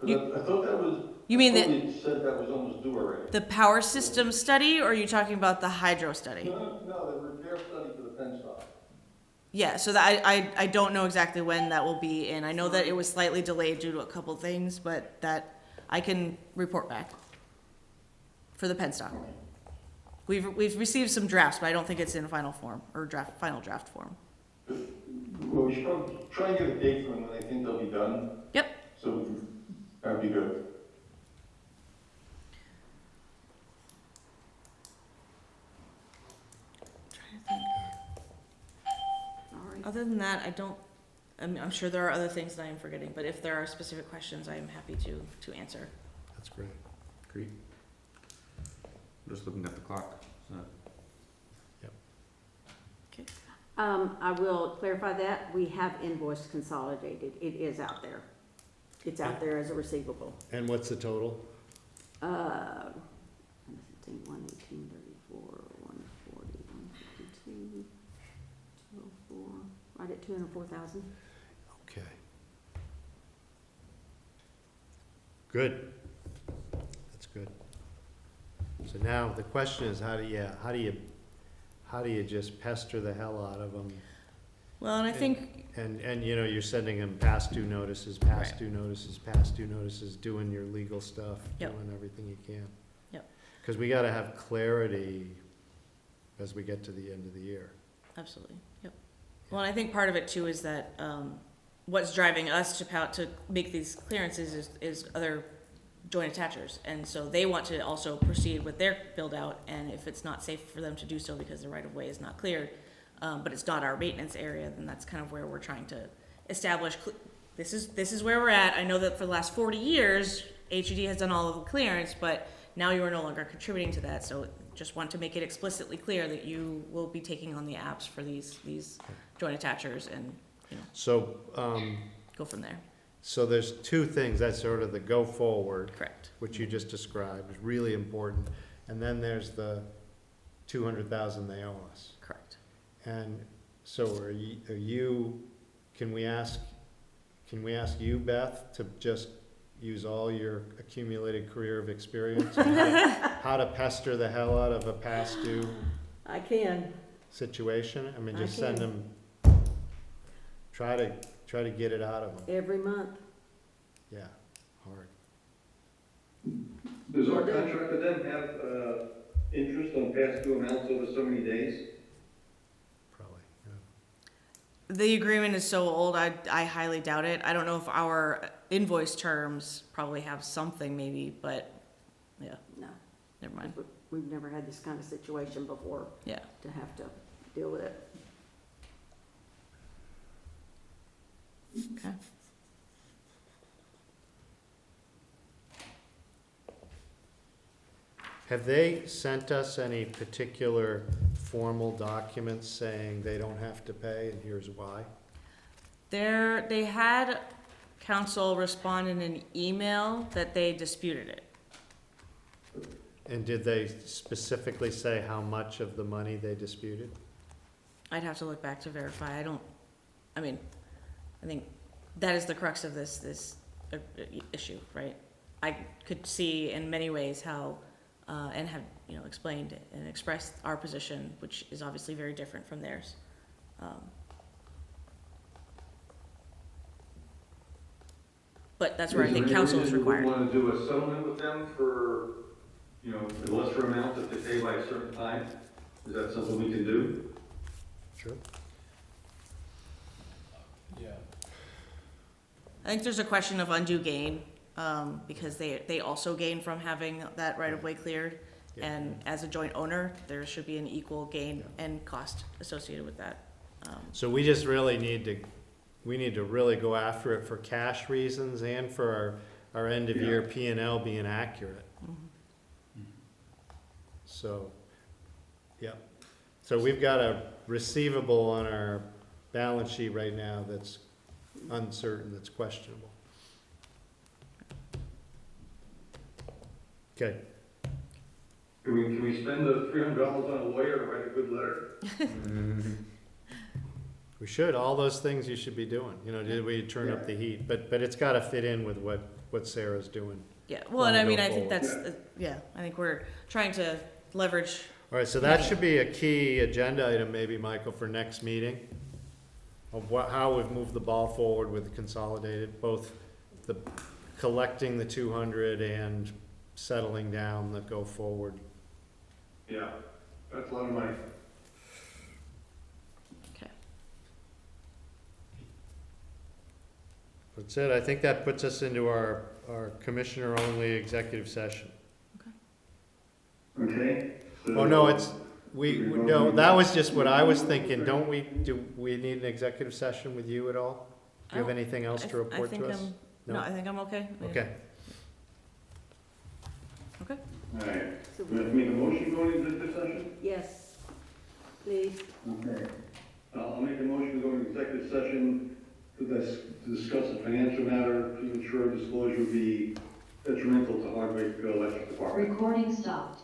But I thought that was, You mean I thought we said that was almost due already. the power system study, or are you talking about the hydro study? No, the repair study for the pen stop. Yeah, so that I don't know exactly when that will be in. I know that it was slightly delayed due to a couple things, but that I can report back for the pen stop. We've received some drafts, but I don't think it's in final form or final draft form. Well, we should probably try and get a date for when they think they'll be done. Yep. So that'd be good. Sorry. Other than that, I'm sure there are other things that I am forgetting, but if there are specific questions, I am happy to answer. That's great. Agreed. Just looking at the clock, so. I will clarify that. We have invoice consolidated. It is out there. It's out there as a receivable. And what's the total? 118, 34, 140, 152, 204, right at 204,000. Okay. Good. That's good. So now the question is, how do you just pester the hell out of them? Well, and I think, And you know, you're sending them past due notices, past Right. due notices, past due notices, doing your legal stuff, Yep. doing everything you can. Yep. Because we gotta have clarity as we get to the end of the year. absolutely, yep. Well, and I think part of it too is that, what's driving us to make these clearances is other joint attachers. And so they want to also proceed with their build out, and if it's not safe for them to do so because the right of way is not cleared, but it's not our maintenance area, then that's kind of where we're trying to establish, this is where we're at. I know that for the last 40 years, HUD has done all of the clearance, but now you are no longer contributing to that. So just want to make it explicitly clear that you will be taking on the apps for these joint attachers and, So, go from there. so there's two things, that's sort of the go forward, Correct. which you just described, is really important. And then there's the 200,000 they owe us. Correct. And so are you, can we ask you, Beth, to just use all your accumulated career of experience on how to pester the hell out of a past due I can. situation? I mean, I just send can. them, try to get it out of them. Every month. Yeah, hard. Does our contract with them have, interest on past due amounts over so many days? Probably, yeah. The agreement is so old, I highly doubt it. I don't know if our invoice terms probably have something maybe, but yeah, No, never mind. we've never had this kind of situation before Yeah. to have to deal with it. Okay. Have they sent us any particular formal documents saying they don't have to pay and here's why? They had council respond in an email that they disputed it. And did they specifically say how much of the money they disputed? I'd have to look back to verify. I think that is the crux of this issue, right? I could see in many ways how, and have, explained and expressed our position, which is obviously very different from theirs. But that's where I think council is required. Do we want to do a settlement with them for, a lesser amount that they pay by a certain time? Is that something we can do? Sure. Yeah. I think there's a question of undue gain, because they also gain from having that right of way cleared. Yeah. And as a joint owner, there should be an equal gain and cost associated with that. So we just really need to really go after it for cash reasons and for our end of year P&L being accurate. Mhm. So, yeah. So we've got a receivable on our balance sheet right now that's uncertain, that's questionable. Okay, Can we spend the $300 on a lawyer and write a good letter? we should, all those things you should be doing, you know, did we turn up the heat, but it's gotta fit in with what Sarah's doing. Yeah, well, and I Wanna mean, go I think forward. that's, yeah, I think we're trying to leverage, All right, so that should be a key agenda item, maybe, Michael, for next meeting, of how we've moved the ball forward with the consolidated, both the collecting the 200 and settling down the go forward. Yeah, that's a lot of money. okay. That's it, I think that puts us into our commissioner-only executive session. Okay? Oh, no, it's, no, that was just what I was thinking, do we need an executive session with you at all? Do you have anything else to report to us? No, I think I'm okay. Okay, Okay. All right. So, Do we have to make a motion going into executive session? yes, please. Okay. I'll make a motion to go into executive session to discuss a financial matter to ensure disclosure would be detrimental to Hardwick Electric Department. Recording stopped.